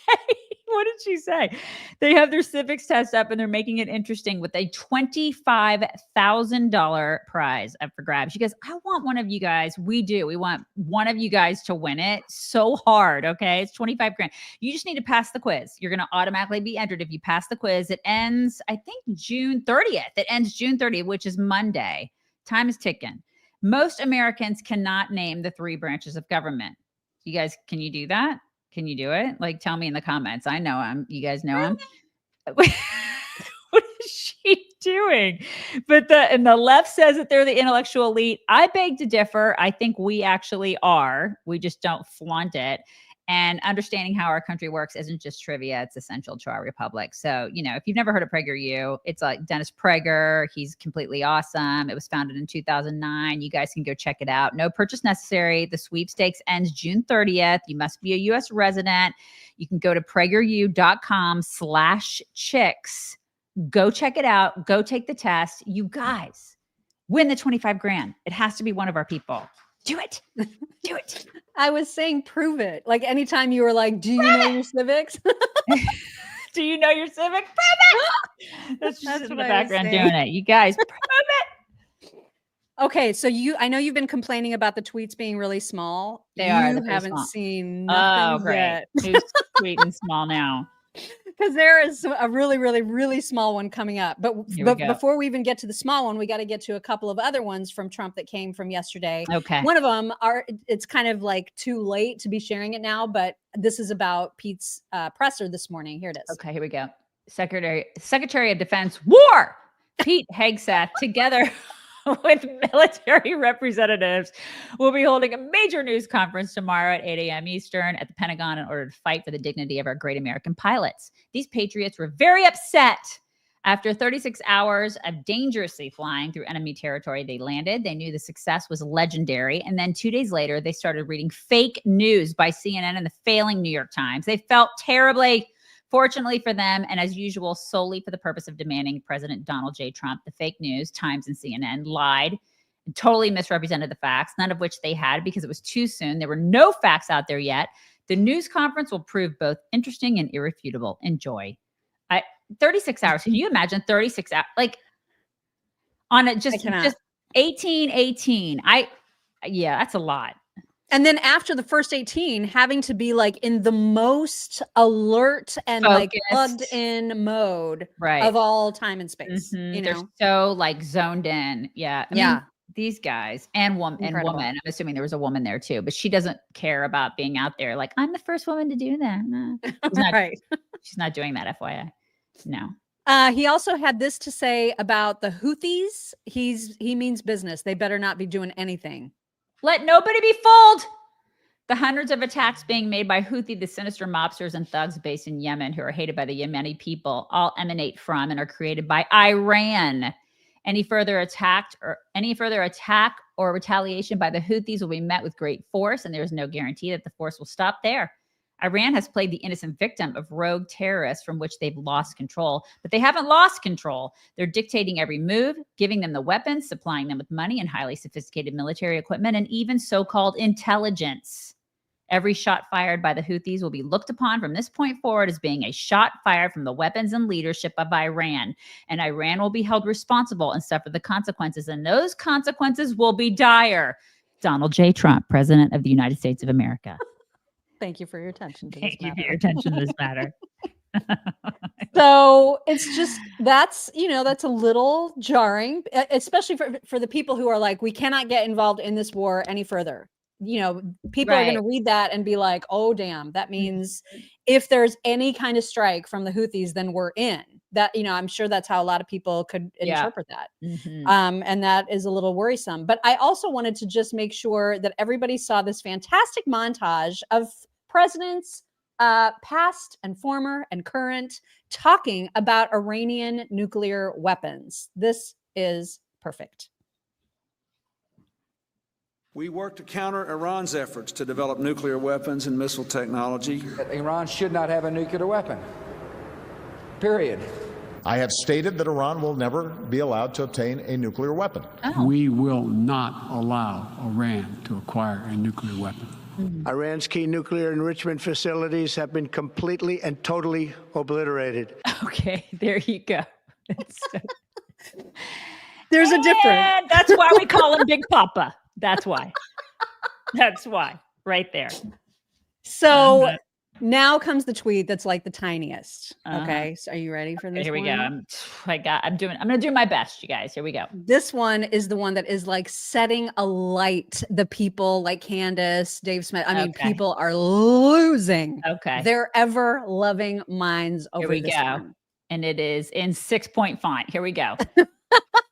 What did she say? They have their civics test up and they're making it interesting with a $25,000 prize up for grabs. She goes, I want one of you guys. We do. We want one of you guys to win it so hard. Okay. It's 25 grand. You just need to pass the quiz. You're going to automatically be entered if you pass the quiz. It ends, I think, June 30th. It ends June 30th, which is Monday. Time is ticking. Most Americans cannot name the 3 branches of government. You guys, can you do that? Can you do it? Like, tell me in the comments. I know him. You guys know him. What is she doing? But the left says that they're the intellectual elite. I beg to differ. I think we actually are. We just don't flaunt it. And understanding how our country works isn't just trivia. It's essential to our republic. So, you know, if you've never heard of PragerU, it's like Dennis Prager. He's completely awesome. It was founded in 2009. You guys can go check it out. No purchase necessary. The sweepstakes ends June 30th. You must be a U.S. resident. You can go to PragerU.com/chicks. Go check it out. Go take the test. You guys win the 25 grand. It has to be one of our people. Do it. Do it. I was saying, prove it. Like anytime you were like, do you know your civics? Do you know your civics? Prove it. That's just in the background doing it. You guys, prove it. Okay, so I know you've been complaining about the tweets being really small. They are. You haven't seen nothing yet. Who's tweeting small now? Because there is a really, really, really small one coming up. But before we even get to the small one, we got to get to a couple of other ones from Trump that came from yesterday. Okay. One of them it's kind of like too late to be sharing it now, but this is about Pete's presser this morning. Here it is. Okay, here we go. Secretary of Defense War, Pete Hegseth, together with military representatives, will be holding a major news conference tomorrow at 8 a.m. Eastern at the Pentagon in order to fight for the dignity of our great American pilots. These patriots were very upset. After 36 hours of dangerously flying through enemy territory, they landed. They knew the success was legendary. And then 2 days later, they started reading fake news by CNN and the failing New York Times. They felt terribly Fortunately for them, and as usual, solely for the purpose of demanding President Donald J. Trump, the fake news, Times and CNN lied and totally misrepresented the facts, none of which they had because it was too soon. There were no facts out there yet. The news conference will prove both interesting and irrefutable. Enjoy. 36 hours. Can you imagine 36 hours? Like on it, just 18. Yeah, that's a lot. And then after the first 18, having to be like in the most alert and like plugged in mode of all time and space. You know, they're so like zoned in. Yeah. I mean, these guys and woman. I'm assuming there was a woman there too, but she doesn't care about being out there. Like, I'm the first woman to do that. No, she's not, she's not doing that, FYI. No. He also had this to say about the Houthis. He means business. They better not be doing anything. Let nobody be fooled. The hundreds of attacks being made by Houthi, the sinister mobsters and thugs based in Yemen who are hated by the Yemeni people, all emanate from and are created by Iran. Any further attack or retaliation by the Houthis will be met with great force, and there is no guarantee that the force will stop there. Iran has played the innocent victim of rogue terrorists from which they've lost control, but they haven't lost control. They're dictating every move, giving them the weapons, supplying them with money and highly sophisticated military equipment, and even so-called intelligence. Every shot fired by the Houthis will be looked upon from this point forward as being a shot fired from the weapons and leadership of Iran, and Iran will be held responsible and suffer the consequences, and those consequences will be dire. Donald J. Trump, President of the United States of America. Thank you for your attention to Thank you for your attention to this matter. So it's just, that's a little jarring, especially for the people who are like, we cannot get involved in this war any further. People are going to read that and be like, oh, damn, that means if there's any kind of strike from the Houthis, then we're in. That, I'm sure that's how a lot of people could interpret that. And that is a little worrisome. But I also wanted to just make sure that everybody saw this fantastic montage of presidents, past and former and current, talking about Iranian nuclear weapons. This is perfect. We work to counter Iran's efforts to develop nuclear weapons and missile technology. Iran should not have a nuclear weapon. Period. I have stated that Iran will never be allowed to obtain a nuclear weapon. We will not allow Iran to acquire a nuclear weapon. Iran's key nuclear enrichment facilities have been completely and totally obliterated. Okay, there you go. There's a difference. That's why we call him Big Papa. That's why. That's why. Right there. So now comes the tweet that's like the tiniest. Okay. So are you ready for this? Here we go. I'm going to do my best, you guys. Here we go. This one is the one that is like setting alight the people like Candace, Dave Smith. I mean, people are losing their ever loving minds over this one. And it is in 6-point font. Here we go.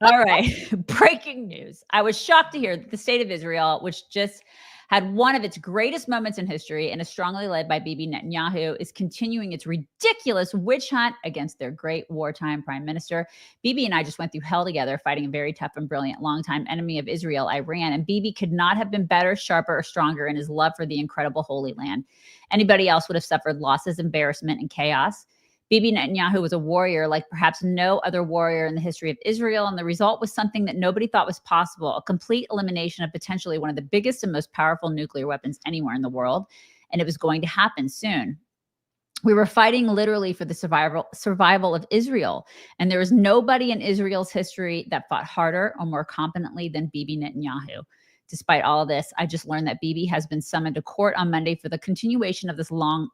All right. Breaking news. I was shocked to hear that the state of Israel, which just had one of its greatest moments in history and is strongly led by Bibi Netanyahu, is continuing its ridiculous witch hunt against their great wartime prime minister. Bibi and I just went through hell together, fighting a very tough and brilliant longtime enemy of Israel, Iran. And Bibi could not have been better, sharper, or stronger in his love for the incredible Holy Land. Anybody else would have suffered losses, embarrassment, and chaos. Bibi Netanyahu was a warrior like perhaps no other warrior in the history of Israel, and the result was something that nobody thought was possible, a complete elimination of potentially one of the biggest and most powerful nuclear weapons anywhere in the world, and it was going to happen soon. We were fighting literally for the survival of Israel, and there is nobody in Israel's history that fought harder or more competently than Bibi Netanyahu. Despite all of this, I just learned that Bibi has been summoned to court on Monday for the continuation of this long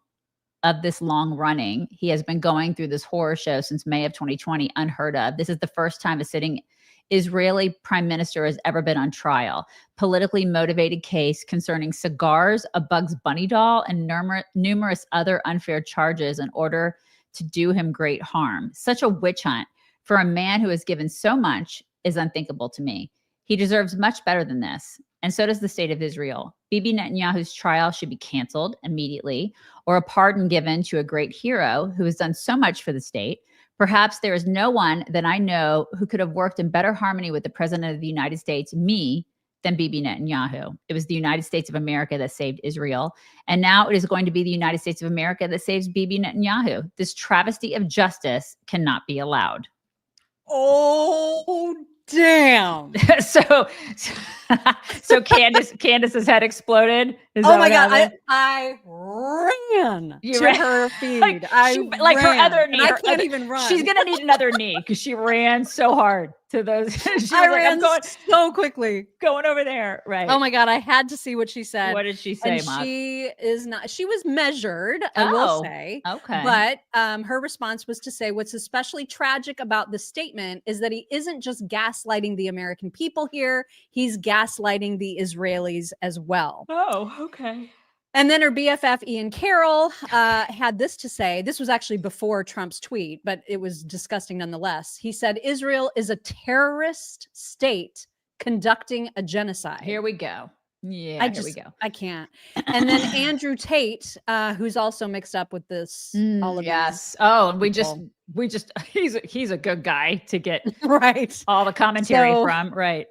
running. He has been going through this horror show since May of 2020, unheard of. This is the first time a sitting Israeli prime minister has ever been on trial. Politically motivated case concerning cigars, a Bugs Bunny doll, and numerous other unfair charges in order to do him great harm. Such a witch hunt for a man who has given so much is unthinkable to me. He deserves much better than this. And so does the state of Israel. Bibi Netanyahu's trial should be canceled immediately, or a pardon given to a great hero who has done so much for the state. Perhaps there is no one that I know who could have worked in better harmony with the president of the United States, me, than Bibi Netanyahu. It was the United States of America that saved Israel. And now it is going to be the United States of America that saves Bibi Netanyahu. This travesty of justice cannot be allowed. Oh, damn. so Candace's head exploded. Oh my God. I ran to her feed. Her other knee. I can't even run. She's going to need another knee because she ran so hard to those. I ran so quickly. Going over there. Right. Oh my God. I had to see what she said. What did she say, Mom? She was measured, I will say. Okay. But her response was to say, what's especially tragic about the statement is that he isn't just gaslighting the American people here. He's gaslighting the Israelis as well. Oh, okay. And then her BFF Ian Carroll had this to say. This was actually before Trump's tweet, but it was disgusting nonetheless. He said, Israel is a terrorist state conducting a genocide. Here we go. Yeah, here we go. I can't. And then Andrew Tate, who's also mixed up with this. All of yes. Oh, and we just he's a good guy to get right all the commentary from. Right.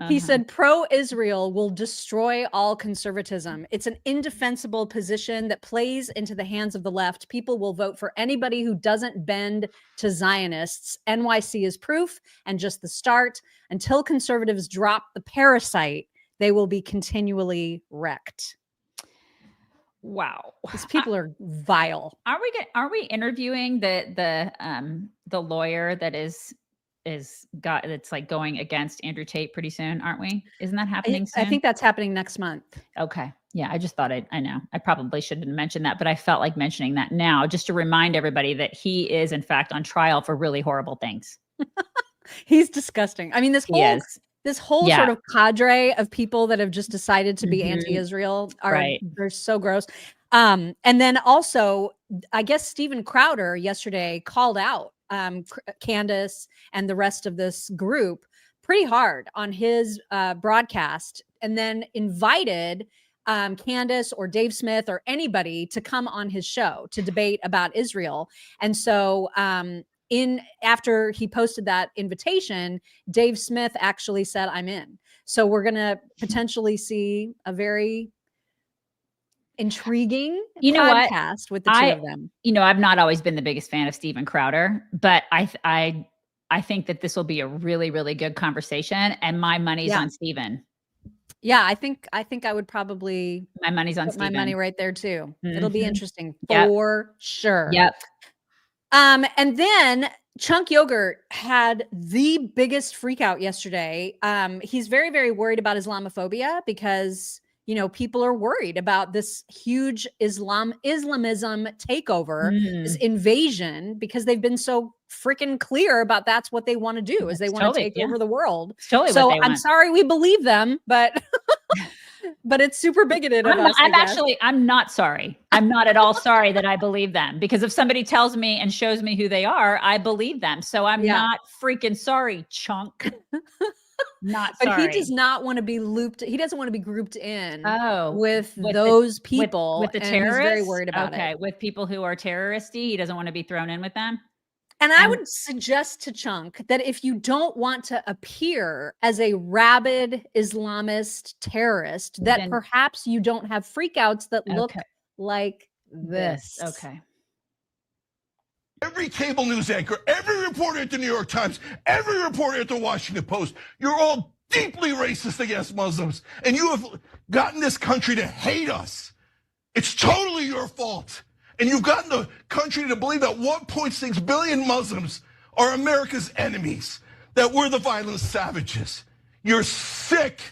He said, pro-Israel will destroy all conservatism. It's an indefensible position that plays into the hands of the left. People will vote for anybody who doesn't bend to Zionists. NYC is proof and just the start. Until conservatives drop the parasite, they will be continually wrecked. Wow. These people are vile. Are we interviewing the lawyer that it's like going against Andrew Tate pretty soon, aren't we? Isn't that happening soon? I think that's happening next month. Okay. Yeah. I just thought I know. I probably shouldn't mention that, but I felt like mentioning that now just to remind everybody that he is in fact on trial for really horrible things. He's disgusting. I mean, this whole sort of cadre of people that have just decided to be anti-Israel they're so gross. And then also, I guess Steven Crowder yesterday called out Candace and the rest of this group pretty hard on his broadcast, and then invited Candace or Dave Smith or anybody to come on his show to debate about Israel. And so after he posted that invitation, Dave Smith actually said, I'm in. So we're going to potentially see a very intriguing podcast with the two of them. I've not always been the biggest fan of Steven Crowder, but I think that this will be a really, really good conversation, and my money's on Steven. Yeah, I think I would probably my money's on Steven. My money right there too. It'll be interesting for sure. Yep. And then Cenk Uygur had the biggest freak out yesterday. He's very, very worried about Islamophobia because people are worried about this huge Islamism takeover, this invasion, because they've been so freaking clear about that's what they want to do, is they want to take over the world. So I'm sorry we believe them, but but it's super bigoted of us. I'm not sorry. I'm not at all sorry that I believe them, because if somebody tells me and shows me who they are, I believe them. So I'm not freaking sorry, Chunk. Not sorry. But he does not want to be looped. He doesn't want to be grouped in with those people. With the terrorists? He's very worried about it. Okay, with people who are terroristy, he doesn't want to be thrown in with them. And I would suggest to Cenk that if you don't want to appear as a rabid Islamist terrorist, that perhaps you don't have freakouts that look like this. Okay. Every cable news anchor, every reporter at the New York Times, every reporter at the Washington Post, you're all deeply racist against Muslims, and you have gotten this country to hate us. It's totally your fault. And you've gotten the country to believe that 1.6 billion Muslims are America's enemies, that we're the violent savages. You're sick.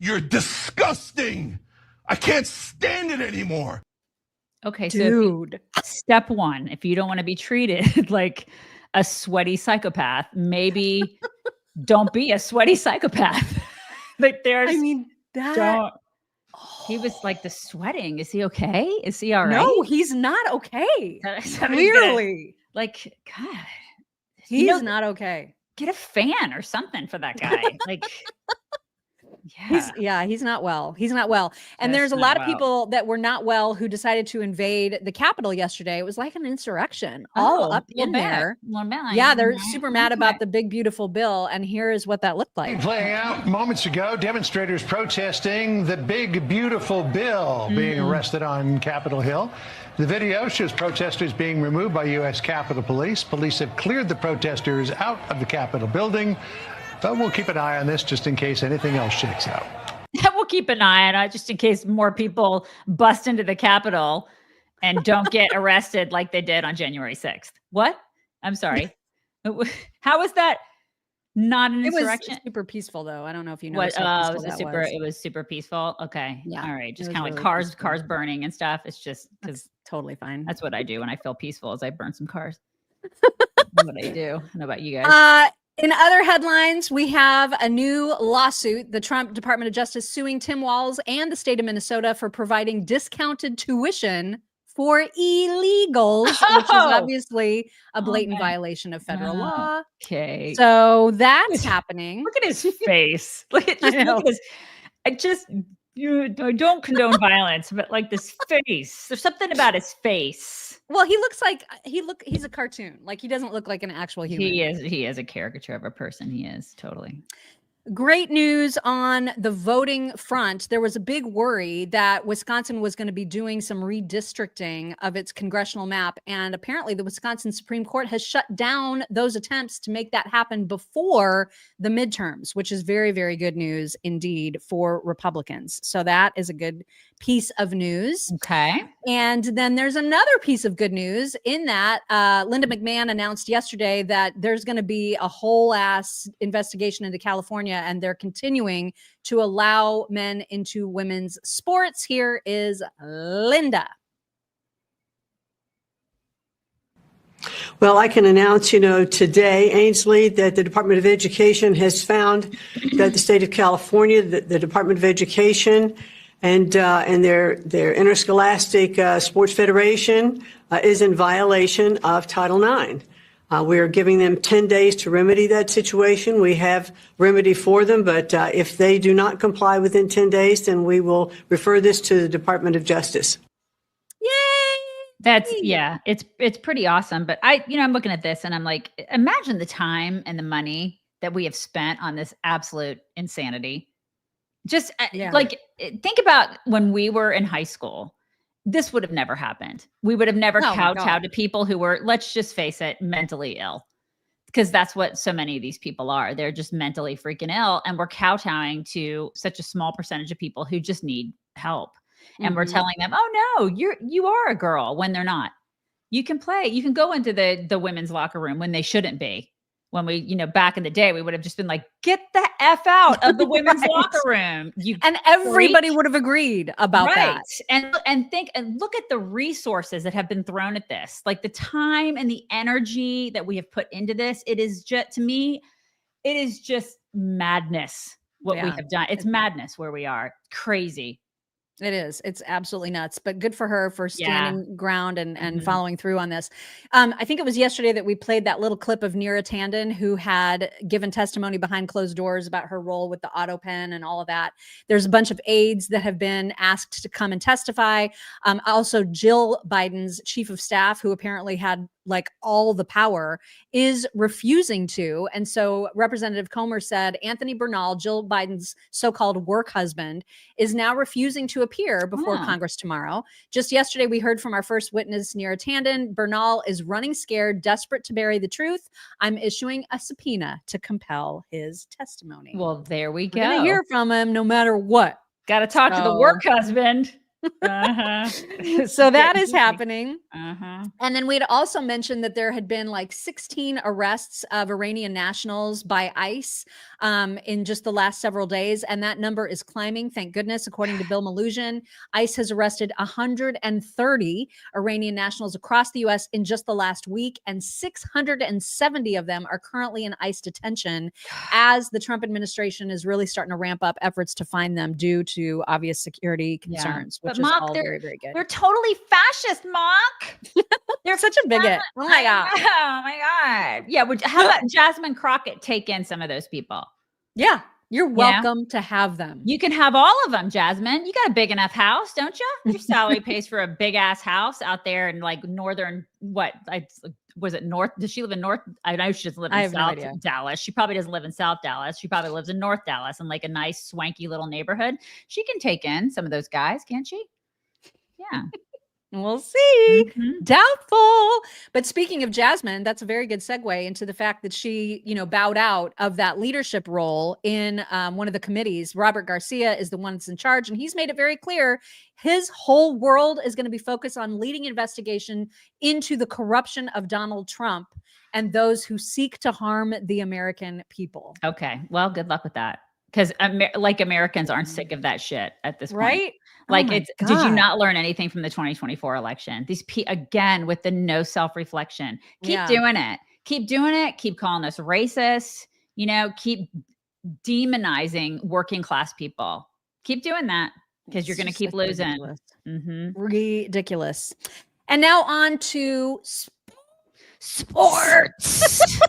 You're disgusting. I can't stand it anymore. Okay, so step one, if you don't want to be treated like a sweaty psychopath, maybe don't be a sweaty psychopath. Like he was like the sweating. Is he okay? Is he all right? No, he's not okay. Clearly. Like, God. He's not okay. Get a fan or something for that guy. Like, He's not well. He's not well. And there's a lot of people that were not well who decided to invade the Capitol yesterday. It was like an insurrection all up in there. Yeah, they're super mad about the big, beautiful bill. And here is what that looked like. Playing out moments ago, demonstrators protesting the big, beautiful bill being arrested on Capitol Hill. The video shows protesters being removed by U.S. Capitol Police. Police have cleared the protesters out of the Capitol building. But we'll keep an eye on this just in case anything else shakes out. We'll keep an eye on it just in case more people bust into the Capitol and don't get arrested like they did on January 6th. What? I'm sorry. How was that not an insurrection? It was super peaceful, though. I don't know if you know. It was super peaceful. Okay. Yeah. All right. Just kind of like really cars burning and stuff. It's just because totally fine. That's what I do when I feel peaceful is I burn some cars. That's what I do. I don't know about you guys. In other headlines, we have a new lawsuit. The Trump Department of Justice suing Tim Walz and the state of Minnesota for providing discounted tuition for illegals, which is obviously a blatant viation of federal law. Okay. So that's happening. Look at his face. Look at his. I don't condone violence, but like this face. There's something about his face. Well, he looks like he's a cartoon. Like he doesn't look like an actual human. He is a caricature of a person. He is totally. Great news on the voting front. There was a big worry that Wisconsin was going to be doing some redistricting of its congressional map. And apparently the Wisconsin Supreme Court has shut down those attempts to make that happen before the midterms, which is very, very good news indeed for Republicans. So that is a good piece of news. Okay. And then there's another piece of good news in that Linda McMahon announced yesterday that there's going to be a whole ass investigation into California, and they're continuing to allow men into women's sports. Here is Linda. Well, I can announce, today, Ainsley, that the Department of Education has found that the state of California, the Department of Education, and their interscholastic sports federation is in violation of Title IX. We are giving them 10 days to remedy that situation. We have remedy for them, but if they do not comply within 10 days, then we will refer this to the Department of Justice. It's pretty awesome. But I'm looking at this and I'm like, imagine the time and the money that we have spent on this absolute insanity. Just think about when we were in high school. This would have never happened. We would have never kowtowed to people who were, let's just face it, mentally ill. Because that's what so many of these people are. They're just mentally freaking ill. And we're kowtowing to such a small percentage of people who just need help. And we're telling them, oh no, you are a girl, when they're not. You can play. You can go into the women's locker room when they shouldn't be. When we, back in the day, we would have just been like, get the F out of the women's locker room. And everybody would have agreed about that. And look at the resources that have been thrown at this, like the time and the energy that we have put into this. It is just, to me, it is just madness what we have done. It's madness where we are. Crazy. It is. It's absolutely nuts, but good for her for standing ground and following through on this. I think it was yesterday that we played that little clip of Neera Tanden, who had given testimony behind closed doors about her role with the auto pen and all of that. There's a bunch of aides that have been asked to come and testify. Also, Jill Biden's chief of staff, who apparently had like all the power, is refusing to. And so Representative Comer said Anthony Bernal, Jill Biden's so-called work husband, is now refusing to appear before Congress tomorrow. Just yesterday, we heard from our first witness, Neera Tanden. Bernal is running scared, desperate to bury the truth. I'm issuing a subpoena to compel his testimony. Well, there we go. We're gonna hear from him no matter what. Got to talk to the work husband. So that is happening. And then we'd also mentioned that there had been like 16 arrests of Iranian nationals by ICE in just the last several days. And that number is climbing, thank goodness, according to Bill Maluzhin. ICE has arrested 130 Iranian nationals across the U.S. in just the last week, and 670 of them are currently in ICE detention as the Trump administration is really starting to ramp up efforts to find them due to obvious security concerns. Which is all very, very good. They're totally fascist, Mock. They're such a bigot. Oh my God. Oh my God. Yeah. How about Jasmine Crockett take in some of those people? Yeah. You're welcome to have them. You can have all of them, Jasmine. You got a big enough house, don't you? Your salary pays for a big ass house out there in like northern, was it North? Does she live in North? I know she doesn't live in South Dallas. She probably doesn't live in South Dallas. She probably lives in North Dallas in like a nice swanky little neighborhood. She can take in some of those guys, can't she? Yeah. We'll see. Doubtful. But speaking of Jasmine, that's a very good segue into the fact that she, bowed out of that leadership role in one of the committees. Robert Garcia is the one that's in charge, and he's made it very clear his whole world is going to be focused on leading investigation into the corruption of Donald Trump and those who seek to harm the American people. Okay. Well, good luck with that. Because Americans aren't sick of that shit at this point. Right? Did you not learn anything from the 2024 election? These again, with the no self-reflection, keep doing it. Keep doing it. Keep calling us racist, keep demonizing working class people. Keep doing that because you're going to keep losing. Ridiculous. And now on to sports.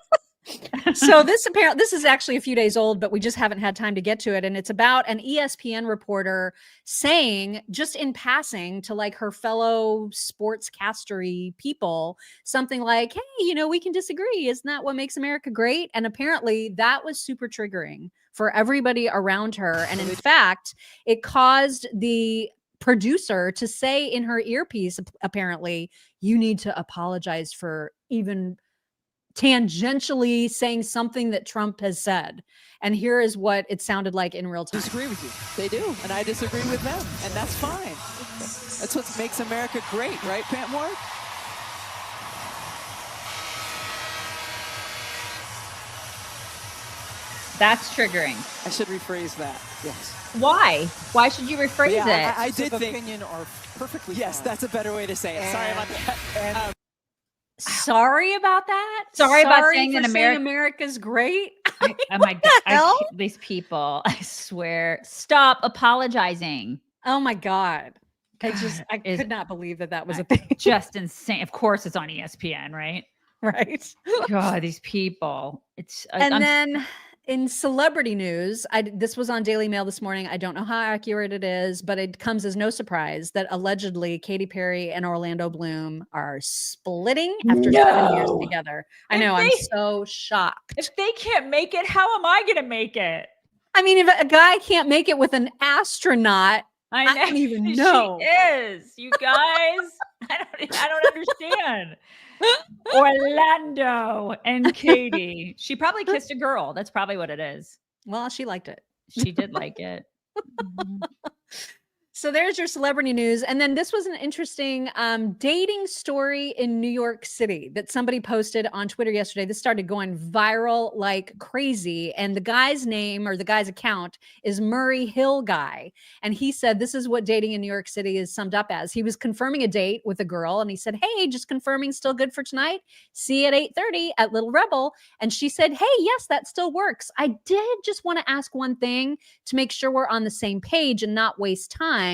So this is actually a few days old, but we just haven't had time to get to it. And it's about an ESPN reporter saying, just in passing to like her fellow sportscastery people, something like, hey, we can disagree. Isn't that what makes America great? And apparently that was super triggering for everybody around her. And in fact, it caused the producer to say in her earpiece, apparently, you need to apologize for even tangentially saying something that Trump has said. And here is what it sounded like in real time. Disagree with you. They do. And I disagree with them. And that's fine. That's what makes America great, right, Pam Ward? That's triggering. I should rephrase that. Yes. Why? Why should you rephrase it? I did think opinion are perfectly fine. That's a better way to say it. Sorry about that. Sorry about that. Sorry about saying that America's great. Oh my God. These people, I swear. Stop apologizing. Oh my God. I could not believe that was a thing. Just insane. Of course it's on ESPN, right? Right. God, these people. Then in celebrity news, this was on Daily Mail this morning. I don't know how accurate it is, but it comes as no surprise that allegedly Katy Perry and Orlando Bloom are splitting after 7 years together. I know. I'm so shocked. If they can't make it, how am I going to make it? I mean, if a guy can't make it with an astronaut, I don't even know. She is, you guys. I don't understand. Orlando and Katy. She probably kissed a girl. That's probably what it is. Well, she liked it. She did like it. So there's your celebrity news. And then this was an interesting dating story in New York City that somebody posted on Twitter yesterday. This started going viral like crazy. And the guy's name or the guy's account is Murray Hill Guy. And he said, this is what dating in New York City is summed up as. He was confirming a date with a girl and he said, hey, just confirming, still good for tonight. See you at 8:30 at Little Rebel. And she said, hey, yes, that still works. I did just want to ask one thing to make sure we're on the same page and not waste time.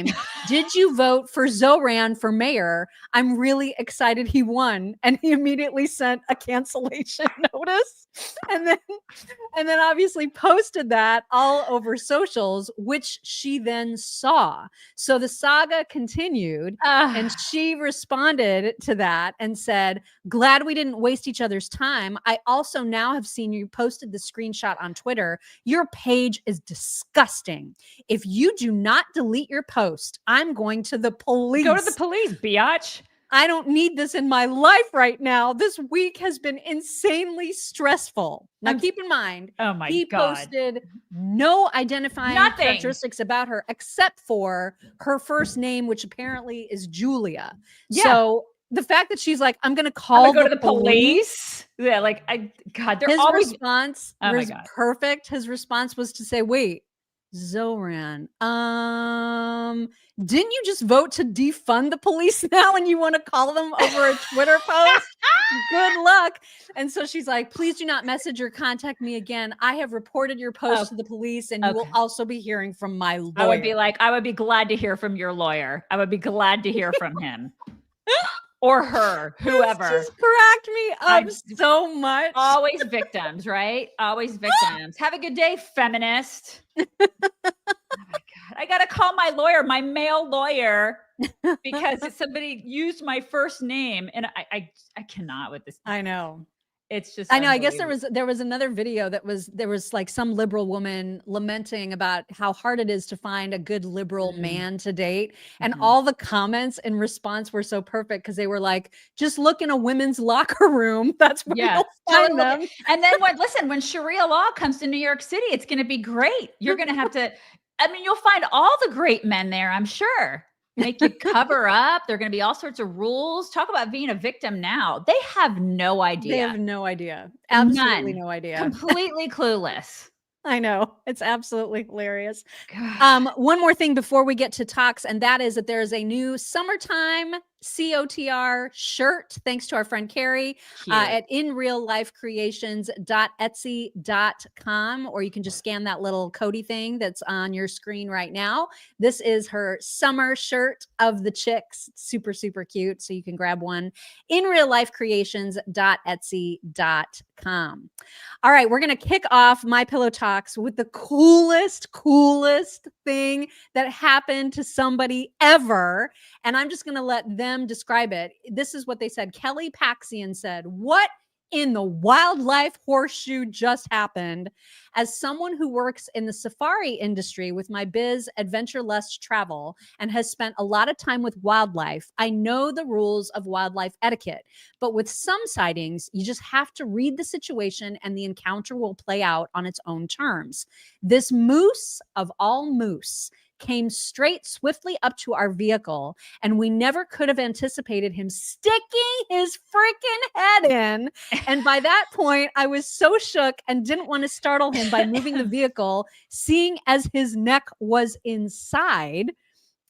Did you vote for Zohran for mayor? I'm really excited he won. And he immediately sent a cancellation notice and then obviously posted that all over socials, which she then saw. So the saga continued and she responded to that and said, glad we didn't waste each other's time. I also now have seen you posted the screenshot on Twitter. Your page is disgusting. If you do not delete your post, I'm going to the police. Go to the police, biatch. I don't need this in my life right now. This week has been insanely stressful. Now, keep in mind, he posted no identifying characteristics about her except for her first name, which apparently is Julia. Yeah. So the fact that she's like, I'm going to call go to the police. Yeah, they're his always response was perfect. His response was to say, wait, Zohran, didn't you just vote to defund the police now and you want to call them over a Twitter post? Good luck. And so she's like, please do not message or contact me again. I have reported your post to the police and you will also be hearing from my lawyer. I would be glad to hear from your lawyer. I would be glad to hear from him. or her, whoever. This just cracked me up so much. Always victims, right? Always victims. Have a good day, feminist. Oh my God. I got to call my lawyer, my male lawyer, because somebody used my first name, and I cannot with this. I know. It's just I know. I guess there was another video there was like some liberal woman lamenting about how hard it is to find a good liberal man to date. And all the comments in response were so perfect because they were like, just look in a women's locker room. That's where you'll find them. And then when Sharia law comes to New York City, it's going to be great. You're going to have to, you'll find all the great men there, I'm sure. Make you cover up. There are going to be all sorts of rules. Talk about being a victim now. They have no idea. They have no idea. Absolutely no idea. Completely clueless. I know. It's absolutely hilarious. One more thing before we get to talks, and that is that there is a new summertime COTR shirt, thanks to our friend Carrie, at inreallifecreations.etsy.com, or you can just scan that little Cody thing that's on your screen right now. This is her summer shirt of the chicks. Super, super cute. So you can grab one. inreallifecreations.etsy.com. All right, we're going to kick off my Pillow Talks with the coolest thing that happened to somebody ever. And I'm just going to let them describe it. This is what they said. Kelly Paxian said, "What in the wildlife horseshoe just happened? As someone who works in the safari industry with my biz Adventure Lust Travel and has spent a lot of time with wildlife, I know the rules of wildlife etiquette. But with some sightings, you just have to read the situation and the encounter will play out on its own terms. This moose of all moose came swiftly up to our vehicle, and we never could have anticipated him sticking his freaking head in. And by that point, I was so shook and didn't want to startle him by moving the vehicle, seeing as his neck was inside."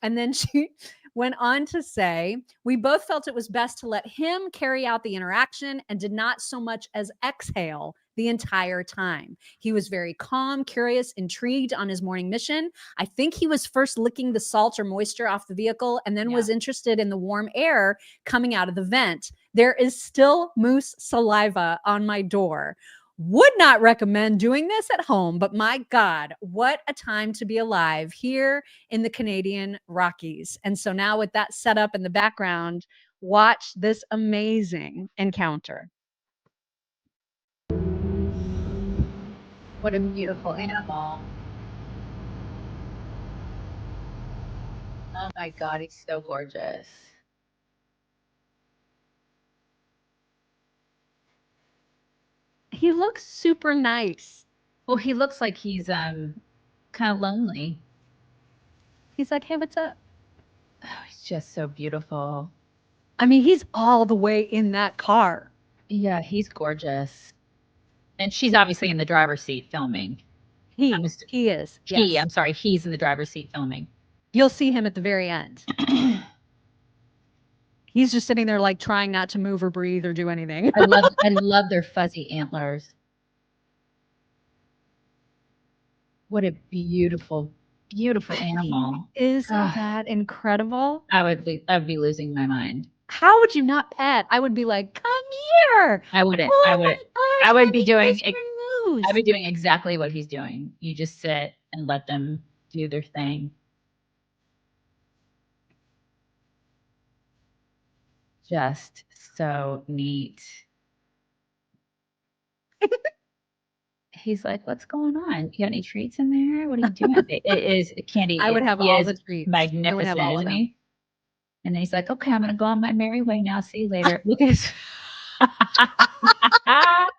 And then she went on to say, "We both felt it was best to let him carry out the interaction and did not so much as exhale the entire time. He was very calm, curious, intrigued on his morning mission. I think he was first licking the salt or moisture off the vehicle and then was interested in the warm air coming out of the vent. There is still moose saliva on my door. Would not recommend doing this at home, but my God, what a time to be alive here in the Canadian Rockies." And so now with that set up in the background, watch this amazing encounter. What a beautiful animal. Oh my God, he's so gorgeous. He looks super nice. Well, he looks like he's kind of lonely. He's like, "Hey, what's up?" Oh, he's just so beautiful. I mean, he's all the way in that car. Yeah, he's gorgeous. And she's obviously in the driver's seat filming. He is. Yes. I'm sorry, he's in the driver's seat filming. You'll see him at the very end. He's just sitting there like trying not to move or breathe or do anything. I love their fuzzy antlers. What a beautiful, beautiful animal. Isn't that incredible? I would be losing my mind. How would you not pet? I would be like, "Come here." I wouldn't. Oh I would be doing I'd be doing exactly what he's doing. You just sit and let them do their thing. Just so neat. He's like, "What's going on? You got any treats in there? What are you doing?" It is Candy. I would have all the treats. Magnificent, I would have all of isn't them. he? And then he's like, "Okay, I'm gonna go on my merry way now. See you later." Look at his. I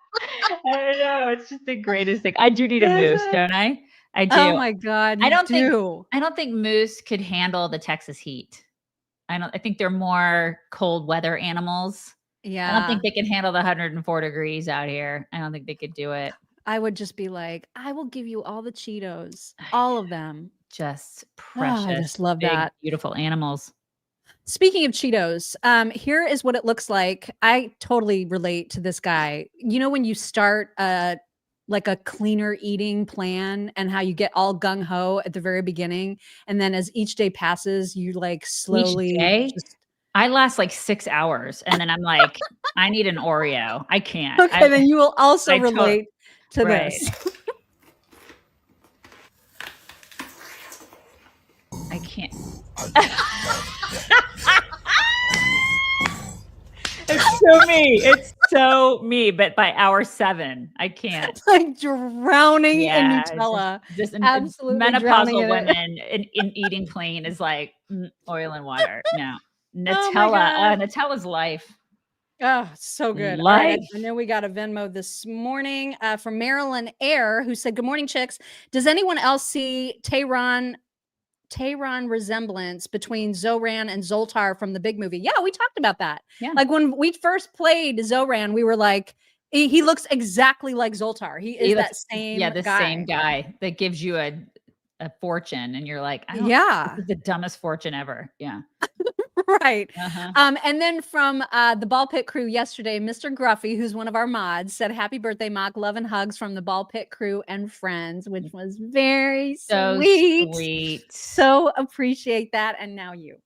don't know. It's just the greatest thing. I do need a moose, don't I? I do. Oh my God. I don't think moose could handle the Texas heat. I think they're more cold weather animals. Yeah. I don't think they can handle the 104 degrees out here. I don't think they could do it. I would just be like, "I will give you all the Cheetos, all of them." Just precious. I just love big, that. Beautiful animals. Speaking of Cheetos, here is what it looks like. I totally relate to this guy. You know, when you start like a cleaner eating plan and how you get all gung ho at the very beginning. And then as each day passes, you like slowly I last like 6 hours and then I'm like, I need an Oreo. I can't. Okay, then you will also relate to right. this. I can't. It's so me. It's so me. But by hour 7, I can't. It's like drowning in Nutella. Just absolutely menopausal women in eating clean is like oil and water. No. Nutella. Nutella's life. Oh, so good. Life. All right, I know we got a Venmo this morning from Marilyn Air, who said, "Good morning, chicks. Does anyone else see Tehran resemblance between Zohran and Zoltar from the big movie?" Yeah, we talked about that. Yeah. Like when we first played Zohran, we were like, he looks exactly like Zoltar. He is that same the same guy that gives you a fortune and you're like, this is the dumbest fortune ever. Yeah. Right. And then from the Ball Pit crew yesterday, Mr. Gruffy, who's one of our mods, said, "Happy birthday, Mock. Love and hugs from the Ball Pit crew and friends," which was very sweet. So appreciate that. And now you.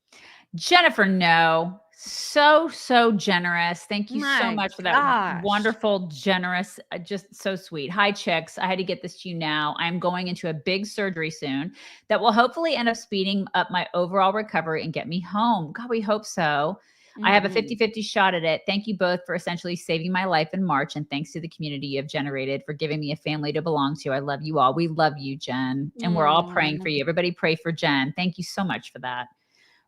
Jennifer, no. So generous. Thank you so much for that wonderful, generous, just so sweet. Hi, chicks. I had to get this to you now. I'm going into a big surgery soon that will hopefully end up speeding up my overall recovery and get me home. God, we hope so. I have a 50-50 shot at it. Thank you both for essentially saving my life in March. And thanks to the community you have generated for giving me a family to belong to. I love you all. We love you, Jen. And we're all praying for you. Everybody pray for Jen. Thank you so much for that.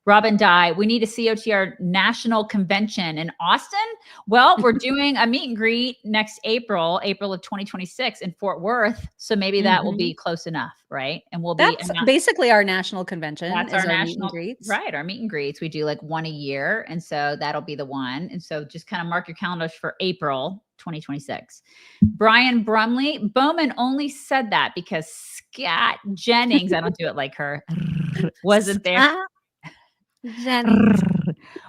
Robin Dye, we need a COTR national convention in Austin. Well, we're doing a meet and greet next April of 2026 in Fort Worth. So maybe that will be close enough, right? And That's basically our national convention. That's our national meet and greets. Right. Our meet and greets. We do like one a year. And so that'll be the one. And so just kind of mark your calendars for April 2026. Brian Brumley, Bowman only said that because Scott Jennings, I don't do it like her, wasn't there.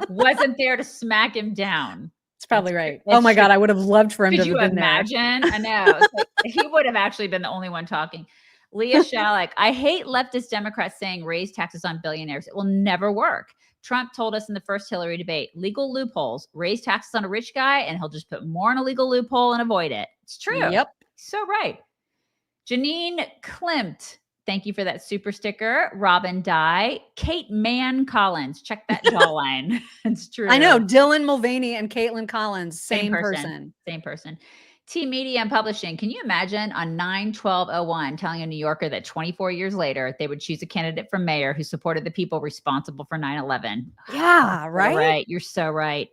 Wasn't there to smack him down. It's probably right. Oh my God, I would have loved for him to have been imagine? I know. Like, he would have actually been the only one talking. Leah Shalek, I hate leftist Democrats saying raise taxes on billionaires. It will never work. Trump told us in the first Hillary debate, legal loopholes, raise taxes on a rich guy, and he'll just put more in a legal loophole and avoid it. It's true. Yep. So right. Janine Klimt, thank you for that super sticker. Robin Dye. Kate Mann Collins. Check that jawline. It's true. I know. Dylan Mulvaney and Caitlin Collins. Same person. Same person. T Media and Publishing. Can you imagine on 9/12/01 telling a New Yorker that 24 years later, they would choose a candidate for mayor who supported the people responsible for 9/11? Yeah, right? Right. You're so right.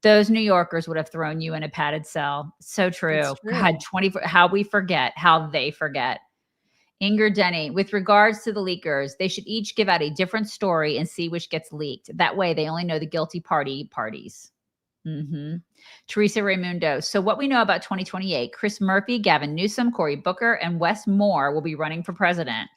Those New Yorkers would have thrown you in a padded cell. So true. God, 24. How we forget, how they forget. Inger Denny, with regards to the leakers, they should each give out a different story and see which gets leaked. That way they only know the guilty parties. Teresa Raimundo. So what we know about 2028, Chris Murphy, Gavin Newsom, Cory Booker, and Wes Moore will be running for president.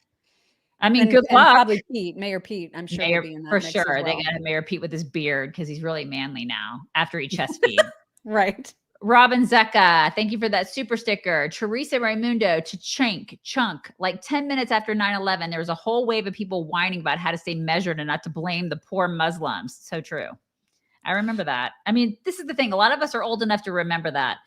I mean, good luck. Probably Pete, Mayor Pete. I'm sure will be in that for mix sure. as well. They got a Mayor Pete with his beard because he's really manly now after he chest feed. Right. Robin Zecca, thank you for that super sticker. Teresa Raimundo to chunk. Like 10 minutes after 9/11, there was a whole wave of people whining about how to stay measured and not to blame the poor Muslims. So true. I remember that. I mean, this is the thing. A lot of us are old enough to remember that.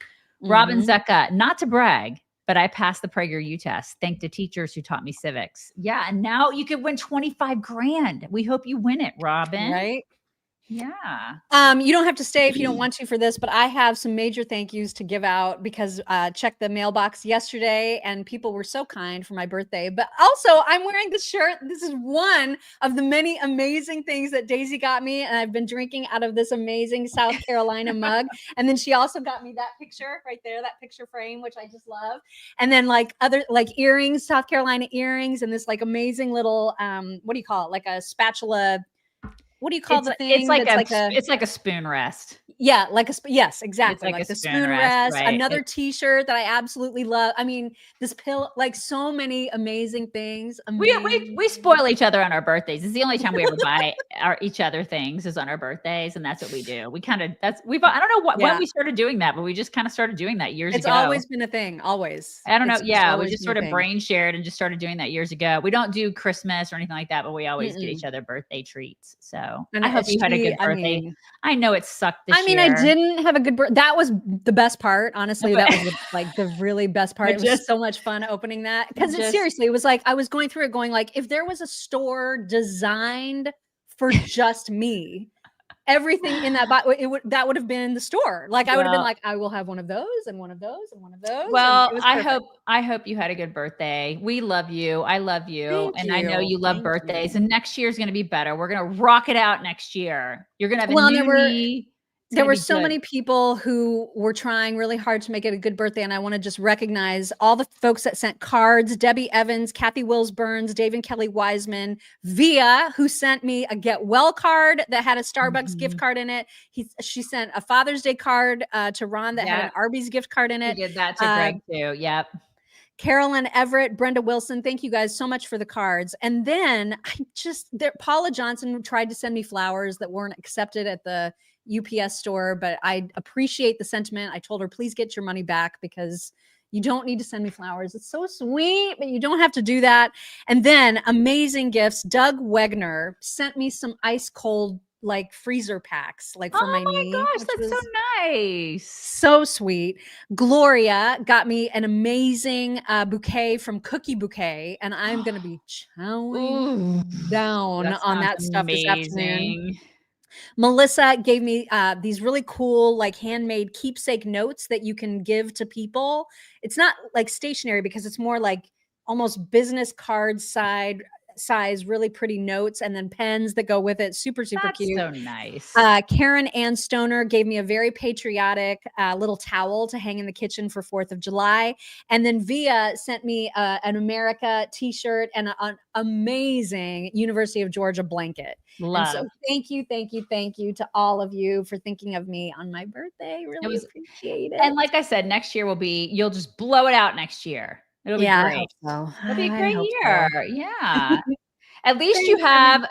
Robin Zecca, not to brag, but I passed the PragerU test. Thanks to teachers who taught me civics. Yeah. And now you could win 25 grand. We hope you win it, Robin. Right. Yeah. You don't have to stay if you don't want to for this, but I have some major thank yous to give out because checked the mailbox yesterday and people were so kind for my birthday. But also I'm wearing this shirt. This is one of the many amazing things that Daisy got me. And I've been drinking out of this amazing South Carolina mug. And then she also got me that picture right there, that picture frame, which I just love. And then like other like earrings, South Carolina earrings, and this like amazing little what do you call it? Like a spatula. What do you call the thing? It's like a spoon rest. Yeah, yes, exactly. Like the a spoon rest. right. Another t-shirt that I absolutely love. I mean, this pill, like so many amazing things. We spoil each other on our birthdays. It's the only time we ever buy each other things is on our birthdays, and that's what we do. We kind of I don't know when we started doing that, but we just kind of started doing that years ago. It's always been a thing, always. I don't know. Yeah, we just sort of brain shared and just started doing that years ago. We don't do Christmas or anything like that, but we always get each other birthday treats. So though. And I hope you had a good birthday. I know it sucked this year. I didn't have a good birthday. That was the best part. Honestly, that was the really best part. It was so much fun opening that because seriously, it was like I was going through it going like, if there was a store designed for just me, everything in that box, that would have been the store. Like I would have been like, I will have one of those and one of those and one of those. Well, I hope you had a good birthday. We love you. I love you. Thank I know you. you love Thank birthdays. you. And next year is going to be better. We're going to rock it out next year. You're going to have a new me. There were so many people who were trying really hard to make it a good birthday. And I want to just recognize all the folks that sent cards, Debbie Evans, Kathy Wills Burns, Dave and Kelly Wiseman, Via, who sent me a get well card that had a Starbucks gift card in it. She sent a Father's Day card to Ron that had an Arby's gift card in it. She did that to Greg too. Yep. Carolyn Everett, Brenda Wilson, thank you guys so much for the cards. And then Paula Johnson tried to send me flowers that weren't accepted at the UPS store, but I appreciate the sentiment. I told her, please get your money back because you don't need to send me flowers. It's so sweet, but you don't have to do that. And then amazing gifts. Doug Wegner sent me some ice cold like freezer packs, like for my knee. Oh my gosh, that's so nice. So sweet. Gloria got me an amazing bouquet from Cookie Bouquet, and I'm going to be chowing down on that stuff this afternoon. Melissa gave me these really cool, like handmade keepsake notes that you can give to people. It's not like stationery because it's more like almost business card size, really pretty notes, and then pens that go with it. Super cute. So nice. Karen Ann Stoner gave me a very patriotic little towel to hang in the kitchen for 4th of July. And then Via sent me an America t-shirt and an amazing University of Georgia blanket. Love. And so thank you to all of you for thinking of me on my birthday. Really appreciate it. And like I said, next year you'll just blow it out next year. It'll be great. I hope so. It'll be a great year. So. Yeah. At least you have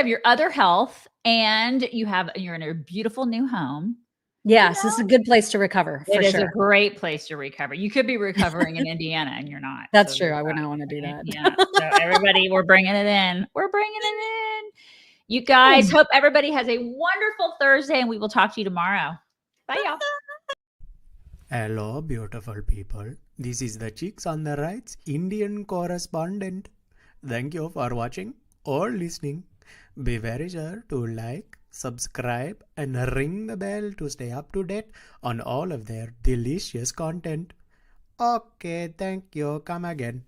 your other health and you're in a beautiful new home. Yes, this is a good place to recover. It is a great place to recover. You could be recovering in Indiana and you're not. That's true. I would not want to do that. Yeah. So everybody, we're bringing it in. You guys, hope everybody has a wonderful Thursday and we will talk to you tomorrow. Bye, y'all. Hello, beautiful people. This is the Chicks on the Right's Indian correspondent. Thank you for watching or listening. Be very sure to like, subscribe, and ring the bell to stay up to date on all of their delicious content. Okay, thank you. Come again.